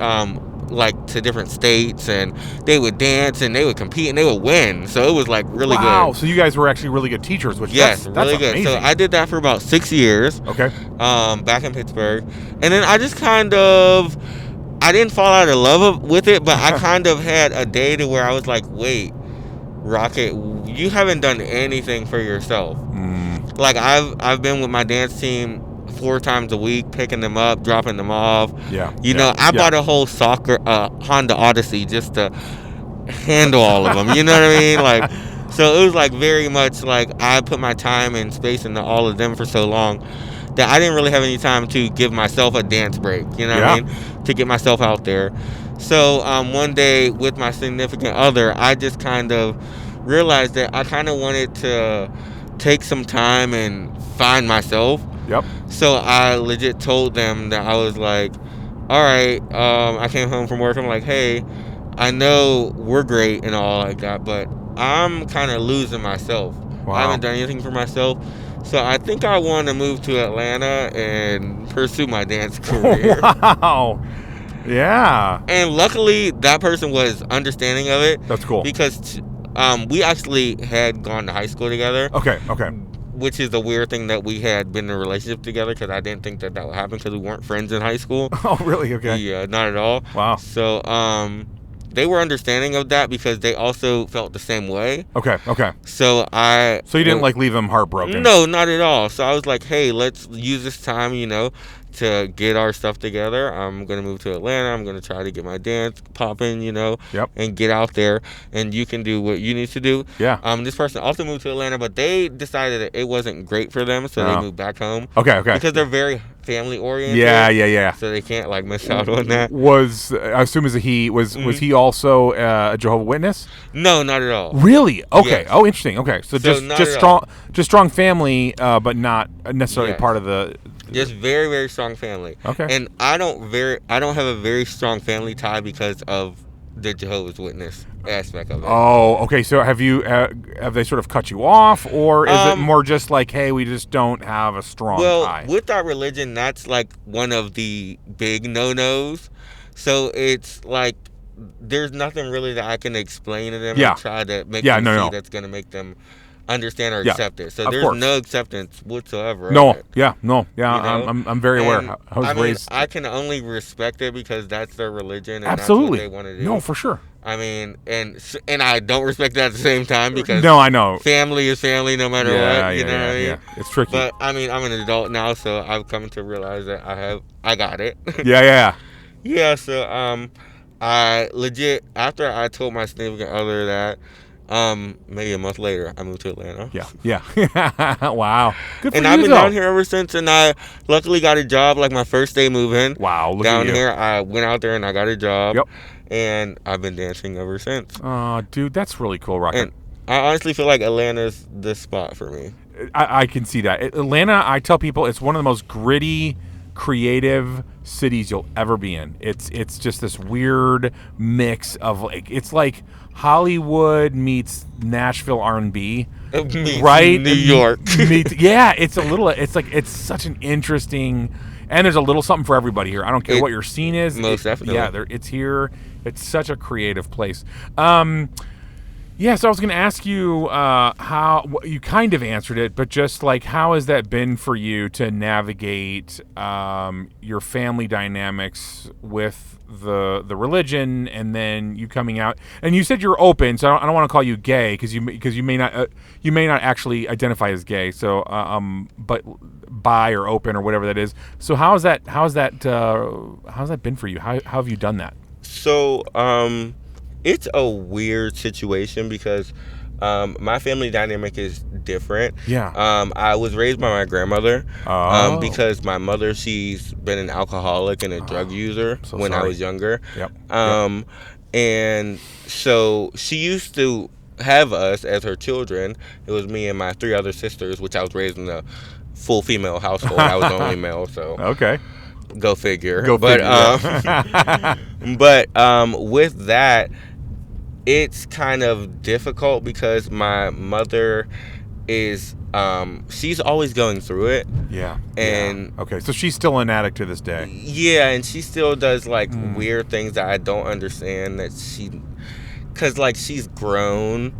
like to different states, and they would dance and they would compete and they would win. So it was like really good. Wow. So you guys were actually really good teachers, which that's really good. Amazing. So I did that for about 6 years. Okay. Back in Pittsburgh, and then I just I didn't fall out of love with it, but I kind of had a day to where I was like, wait, Rocket, you haven't done anything for yourself. Like I've been with my dance team 4 times a week, picking them up, dropping them off. Yeah. I bought a whole Honda Odyssey just to handle all of them. You know what I mean? Like, so it was like very much like I put my time and space into all of them for so long that I didn't really have any time to give myself a dance break. You know what I mean? To get myself out there. So one day with my significant other, I just kind of realized that I kind of wanted to take some time and find myself. Yep. So I legit told them that I was like, all right, I came home from work. I'm like, hey, I know we're great and all like that, but I'm kind of losing myself. Wow. I haven't done anything for myself. So I think I want to move to Atlanta and pursue my dance career. Wow. Yeah. And luckily, that person was understanding of it. That's cool. Because we actually had gone to high school together. Okay. Which is the weird thing that we had been in a relationship together, because I didn't think that would happen because we weren't friends in high school. Oh, really? Okay. Yeah, not at all. Wow. So they were understanding of that because they also felt the same way. Okay. So you didn't like leave them heartbroken? No, not at all. So I was like, hey, let's use this time, to get our stuff together. I'm going to move to Atlanta. I'm going to try to get my dance popping, and get out there, and you can do what you need to do. Yeah. This person also moved to Atlanta, but they decided that it wasn't great for them, so they moved back home. Okay. Because they're very family oriented. Yeah. So they can't miss out on that. I assume was he also a Jehovah's Witness? No, not at all. Really? Okay. Yes. Oh, interesting. Okay. So just strong family, but not necessarily part of the. Just very, very strong family. Okay. And I don't have a very strong family tie because of the Jehovah's Witness aspect of it. Oh, okay. So have they sort of cut you off, or is it more just like, hey, we just don't have a strong tie? Well, with our religion, that's like one of the big no-nos. So it's like there's nothing really that I can explain to them Yeah. and try to make Yeah, them no, see no. that's going to make them understand or Yeah, accept it. So of there's course. no acceptance whatsoever. No, of it, yeah, no, yeah. you know? I'm very aware. And, I was raised. I can only respect it because that's their religion and Absolutely. that's what they want to do. No, for sure. I mean, and I don't respect it at the same time because No, I know. family is family no matter what. You know what I mean? Yeah. It's tricky. But I mean, I'm an adult now, so I've come to realize that I got it. yeah. Yeah. So I legit after I told my significant other that. Maybe a month later, I moved to Atlanta. Yeah. Wow. Good for and you, I've been though. down here ever since, and I luckily got a job like my first day moving. Wow, look down at you. here, I went out there and I got a job. Yep. And I've been dancing ever since. Oh, dude, that's really cool, Rocket. And I honestly feel like Atlanta's the spot for me. I can see that. Atlanta, I tell people, it's one of the most gritty, creative cities you'll ever be in. It's just this weird mix of it's like Hollywood meets Nashville R&B, right? New York. Yeah, it's such an interesting, and there's a little something for everybody here. I don't care what your scene is. Most definitely. Yeah, it's here. It's such a creative place. Yeah, so I was going to ask you how you kind of answered it, but just like how has that been for you to navigate your family dynamics with the religion, and then you coming out? And you said you're open, so I don't want to call you gay because you may not actually identify as gay. So but bi or open or whatever that is. So how's that been for you? How have you done that? So it's a weird situation because my family dynamic is different. Yeah. I was raised by my grandmother because my mother, she's been an alcoholic and a drug user when I was younger. Yep. And so she used to have us as her children. It was me and my 3 other sisters, which I was raised in a full female household. I was the only male, so Okay. Go figure. But with that, it's kind of difficult because my mother is she's always going through it. Yeah. And okay, so she's still an addict to this day. Yeah, and she still does like weird things that I don't understand because like she's grown,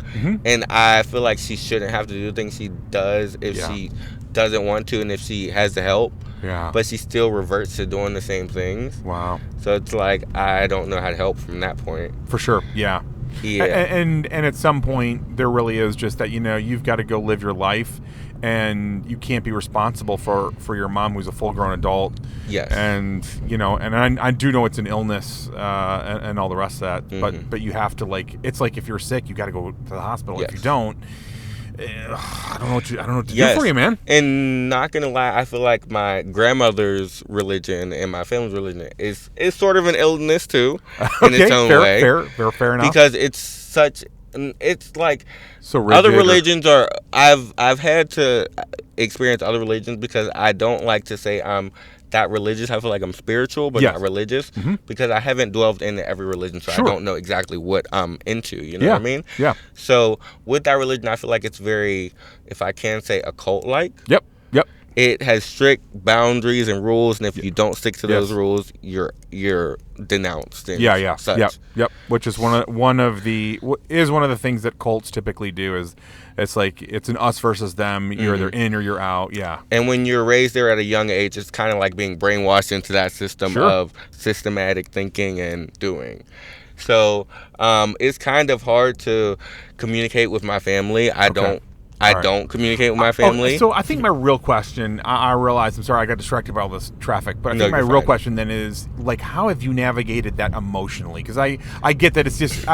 and I feel like she shouldn't have to do things she does if she doesn't want to and if she has the help. Yeah. But she still reverts to doing the same things. Wow. So it's like I don't know how to help from that point. For sure. Yeah. Yeah. And at some point there really is just that, you've got to go live your life, and you can't be responsible for your mom who's a full-grown adult. Yes. And and I do know it's an illness and all the rest of that, but you have to it's like if you're sick, you got to go to the hospital. Yes. If you don't, I don't know what to do for you, man. And not gonna lie, I feel like my grandmother's religion and my family's religion is sort of an illness too, in its own way. Fair enough. Because it's like so rigid, other religions are. I've had to experience other religions because I don't like to say I'm that religious. I feel like I'm spiritual, but not religious because I haven't delved into every religion, so I don't know exactly what I'm into. You know what I mean? Yeah. So with that religion, I feel like it's very, if I can say, occult-like. Yep. It has strict boundaries and rules, and if you don't stick to those rules, you're denounced. And such. Yep. Which is one of the things that cults typically do is it's like it's an us versus them. You're either in or you're out. Yeah. And when you're raised there at a young age, it's kind of like being brainwashed into that system of systematic thinking and doing. So it's kind of hard to communicate with my family. I don't communicate with my family. So I think my real question, I realize, I'm sorry, I got distracted by all this traffic, but I think my real question then is, like, how have you navigated that emotionally? Because I get that it's just,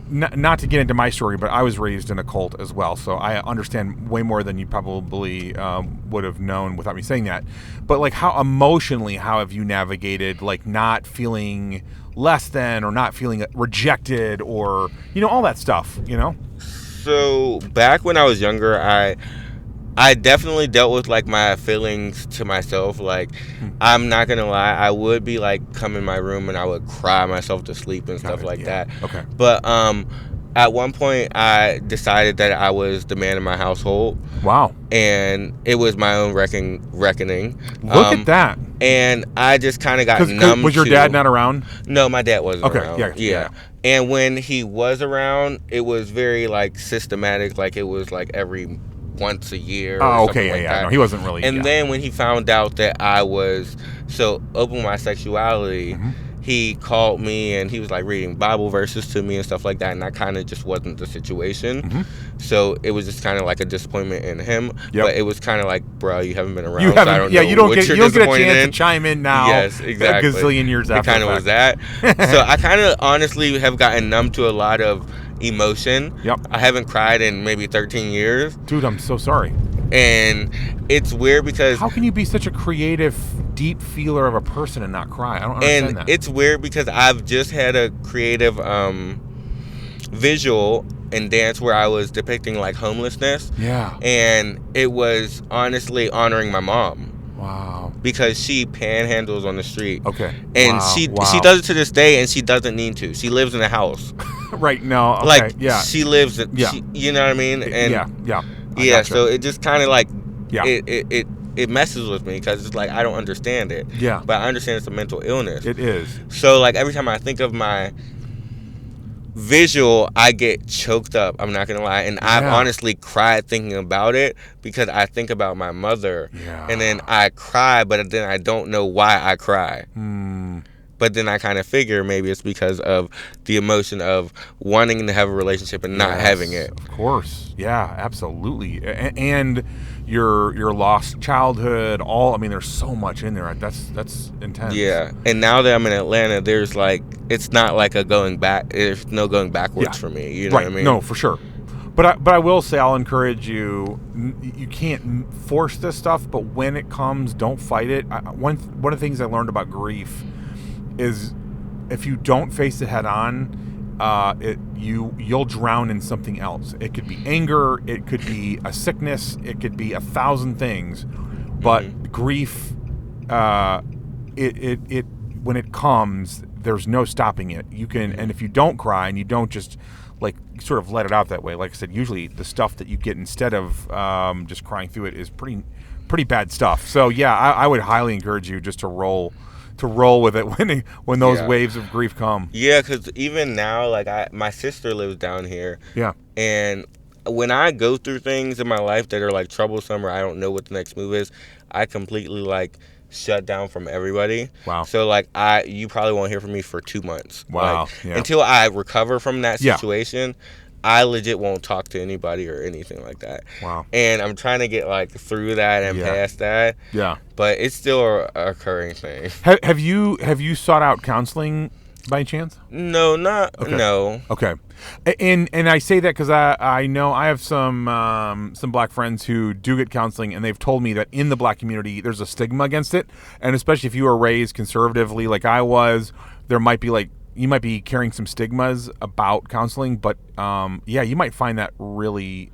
not to get into my story, but I was raised in a cult as well, so I understand way more than you probably would have known without me saying that. But, like, how have you navigated, like, not feeling less than or not feeling rejected or, all that stuff, So back when I was younger, I definitely dealt with like my feelings to myself. Like I'm not gonna lie, I would be like come in my room and I would cry myself to sleep and stuff like that. Okay. But at one point, I decided that I was the man in my household. Wow. And it was my own reckoning. Look at that. And I just kind of got numb. Was your dad not around? No, my dad wasn't okay. around. Yeah. And when he was around, it was very like systematic. Like it was like every once a year. Oh, okay. Yeah. No, he wasn't really. And then when he found out that I was so open with my sexuality, mm-hmm. he called me and he was like reading Bible verses to me and stuff like that. And I kind of just wasn't the situation. Mm-hmm. So it was just kind of like a disappointment in him. Yep. But it was kind of like, bro, you haven't been around. You haven't, so I don't yeah, know you don't what get you're you don't get a disappointed chance in. to chime in now. Yes, exactly. A gazillion years after. It kind of was that. So I kind of honestly have gotten numb to a lot of emotion. Yep. I haven't cried in maybe 13 years. Dude, I'm so sorry. And it's weird because... How can you be such a creative, deep feeler of a person and not cry? I don't understand that. And it's weird because I've just had a creative visual in dance where I was depicting like homelessness. Yeah. And it was honestly honoring my mom. Wow. Because she panhandles on the street. Okay. And she does it to this day, and she doesn't need to. She lives in a house. Right. No. Okay. Like, yeah. she lives... Yeah. You know what I mean? And yeah. Yeah, so it just kind of like... Yeah. It messes with me because it's like I don't understand it. Yeah. But I understand it's a mental illness. It is. So like every time I think of my visual, I get choked up. I'm not gonna lie, and I've honestly cried thinking about it because I think about my mother, and then I cry, but then I don't know why I cry. But then I kind of figure maybe it's because of the emotion of wanting to have a relationship and not having it. Of course, yeah, absolutely, and your lost childhood. There's so much in there. That's intense. Yeah, and now that I'm in Atlanta, there's like it's not like a going back. There's no going backwards for me. You know what I mean? No, for sure. But I will say I'll encourage you. You can't force this stuff, but when it comes, don't fight it. One of the things I learned about grief is if you don't face it head on, you'll drown in something else. It could be anger, it could be a sickness, it could be 1,000 things. But grief, it when it comes, there's no stopping it. You can, and if you don't cry and you don't just like sort of let it out that way, like I said, usually the stuff that you get instead of just crying through it is pretty bad stuff. So yeah, I would highly encourage you just to roll with it when those waves of grief come. Yeah, because even now, like my sister lives down here. Yeah. And when I go through things in my life that are like troublesome or I don't know what the next move is, I completely like shut down from everybody. Wow. So like you probably won't hear from me for 2 months. Wow. Like, until I recover from that situation. I legit won't talk to anybody or anything like that. Wow. And I'm trying to get like through that and past that. Yeah. But it's still a occurring thing. Have you sought out counseling by chance? No, Okay. No. Okay. And I say that because I know I have some black friends who do get counseling, and they've told me that in the black community there's a stigma against it, and especially if you were raised conservatively like I was, there might be like you might be carrying some stigmas about counseling, but you might find that really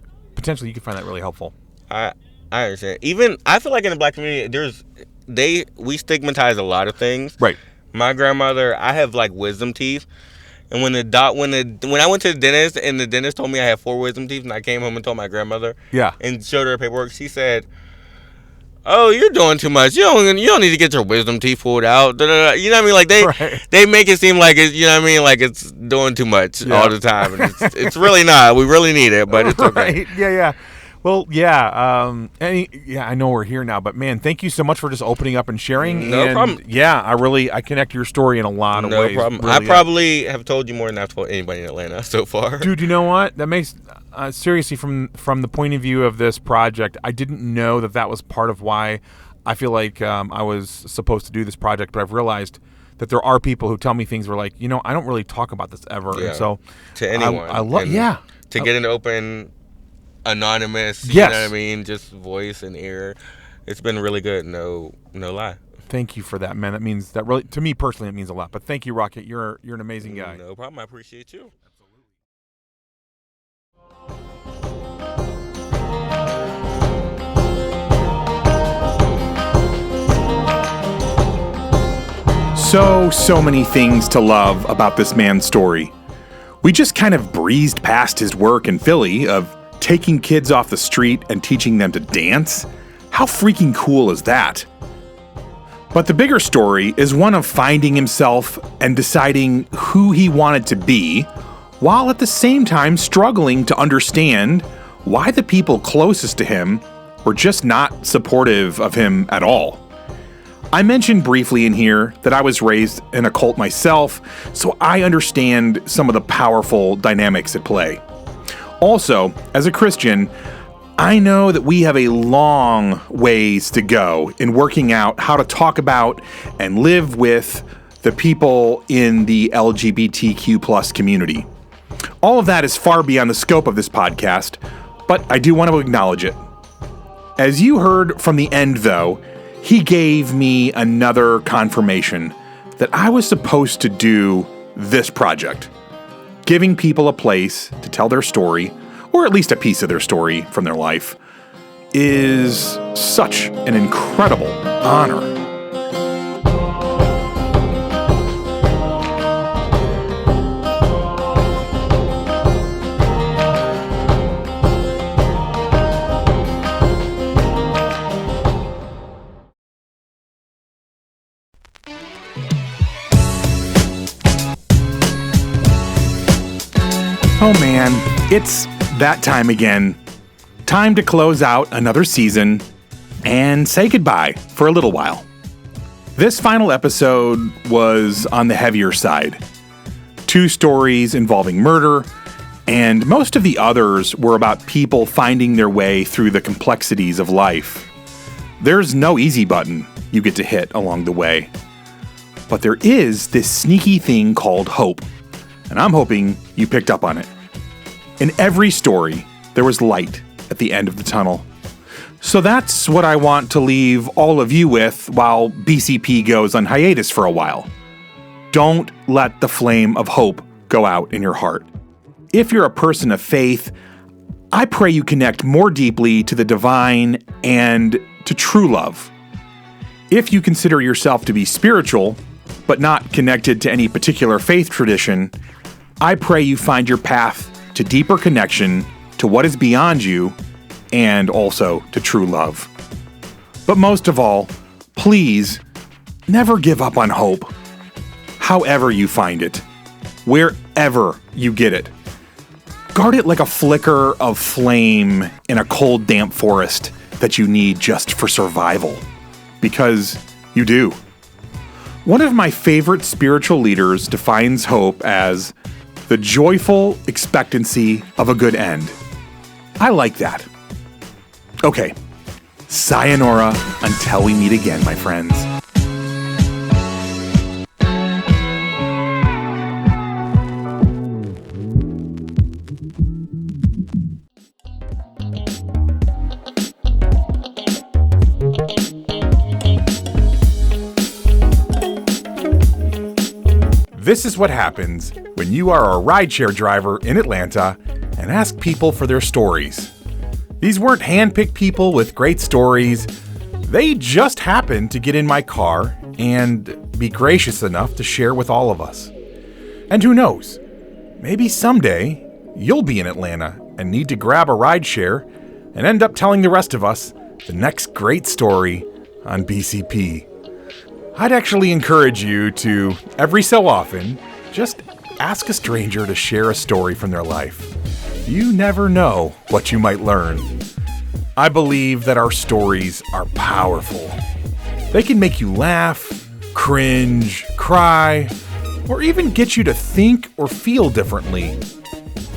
helpful. I understand. Even I feel like in the black community, we stigmatize a lot of things. Right. My grandmother, I have like wisdom teeth, and when I went to the dentist and the dentist told me I had 4 wisdom teeth, and I came home and told my grandmother, and showed her paperwork, she said, "Oh, you're doing too much. You don't need to get your wisdom teeth pulled out." You know what I mean? Like they make it seem like it's, you know what I mean, like it's doing too much all the time, and it's really not. We really need it, but it's okay. Right. Yeah. Well, I know we're here now, but man, thank you so much for just opening up and sharing. No problem. Yeah, I connect your story in a lot of ways. No problem. Really, I probably have told you more than I've told anybody in Atlanta so far. Dude, you know what? That makes seriously from the point of view of this project, I didn't know that was part of why I feel like I was supposed to do this project, but I've realized that there are people who tell me things where like, I don't really talk about this ever. Yeah. And so to anyone. I love to get an open anonymous, you yes. know what I mean, just voice and ear. It's been really good, no lie. Thank you for that, man. That means that really, to me personally, it means a lot. But thank you, Rocket. You're an amazing guy. No problem. I appreciate you. So many things to love about this man's story. We just kind of breezed past his work in Philly of taking kids off the street and teaching them to dance. How freaking cool is that? But the bigger story is one of finding himself and deciding who he wanted to be, while at the same time struggling to understand why the people closest to him were just not supportive of him at all. I mentioned briefly in here that I was raised in a cult myself, so I understand some of the powerful dynamics at play. Also, as a Christian, I know that we have a long ways to go in working out how to talk about and live with the people in the LGBTQ+ community. All of that is far beyond the scope of this podcast, but I do want to acknowledge it. As you heard from the end, though, he gave me another confirmation that I was supposed to do this project. Giving people a place to tell their story, or at least a piece of their story from their life, is such an incredible honor. Oh man, it's that time again. Time to close out another season and say goodbye for a little while. This final episode was on the heavier side. 2 stories involving murder, and most of the others were about people finding their way through the complexities of life. There's no easy button you get to hit along the way. But there is this sneaky thing called hope, and I'm hoping you picked up on it. In every story, there was light at the end of the tunnel. So that's what I want to leave all of you with while BCP goes on hiatus for a while. Don't let the flame of hope go out in your heart. If you're a person of faith, I pray you connect more deeply to the divine and to true love. If you consider yourself to be spiritual, but not connected to any particular faith tradition, I pray you find your path to deeper connection to what is beyond you and also to true love. But most of all, please never give up on hope. However you find it, wherever you get it, guard it like a flicker of flame in a cold, damp forest that you need just for survival. Because you do. One of my favorite spiritual leaders defines hope as the joyful expectancy of a good end. I like that. Okay, sayonara until we meet again, my friends. This is what happens when you are a rideshare driver in Atlanta and ask people for their stories. These weren't handpicked people with great stories. They just happened to get in my car and be gracious enough to share with all of us. And who knows, maybe someday you'll be in Atlanta and need to grab a rideshare and end up telling the rest of us the next great story on BCP. I'd actually encourage you to, every so often, just ask a stranger to share a story from their life. You never know what you might learn. I believe that our stories are powerful. They can make you laugh, cringe, cry, or even get you to think or feel differently.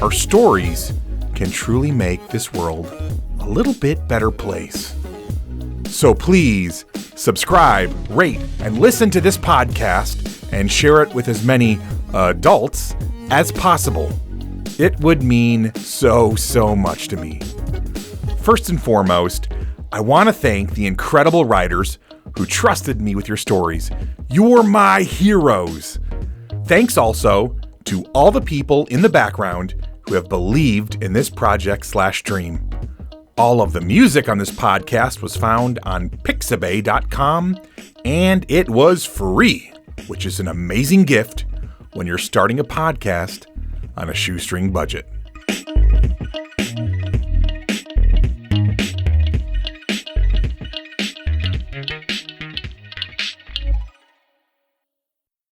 Our stories can truly make this world a little bit better place. So please, subscribe, rate, and listen to this podcast and share it with as many adults as possible. It would mean so much to me. First and foremost, I want to thank the incredible writers who trusted me with your stories. You're my heroes. Thanks also to all the people in the background who have believed in this project/dream. All of the music on this podcast was found on pixabay.com, and it was free, which is an amazing gift when you're starting a podcast on a shoestring budget.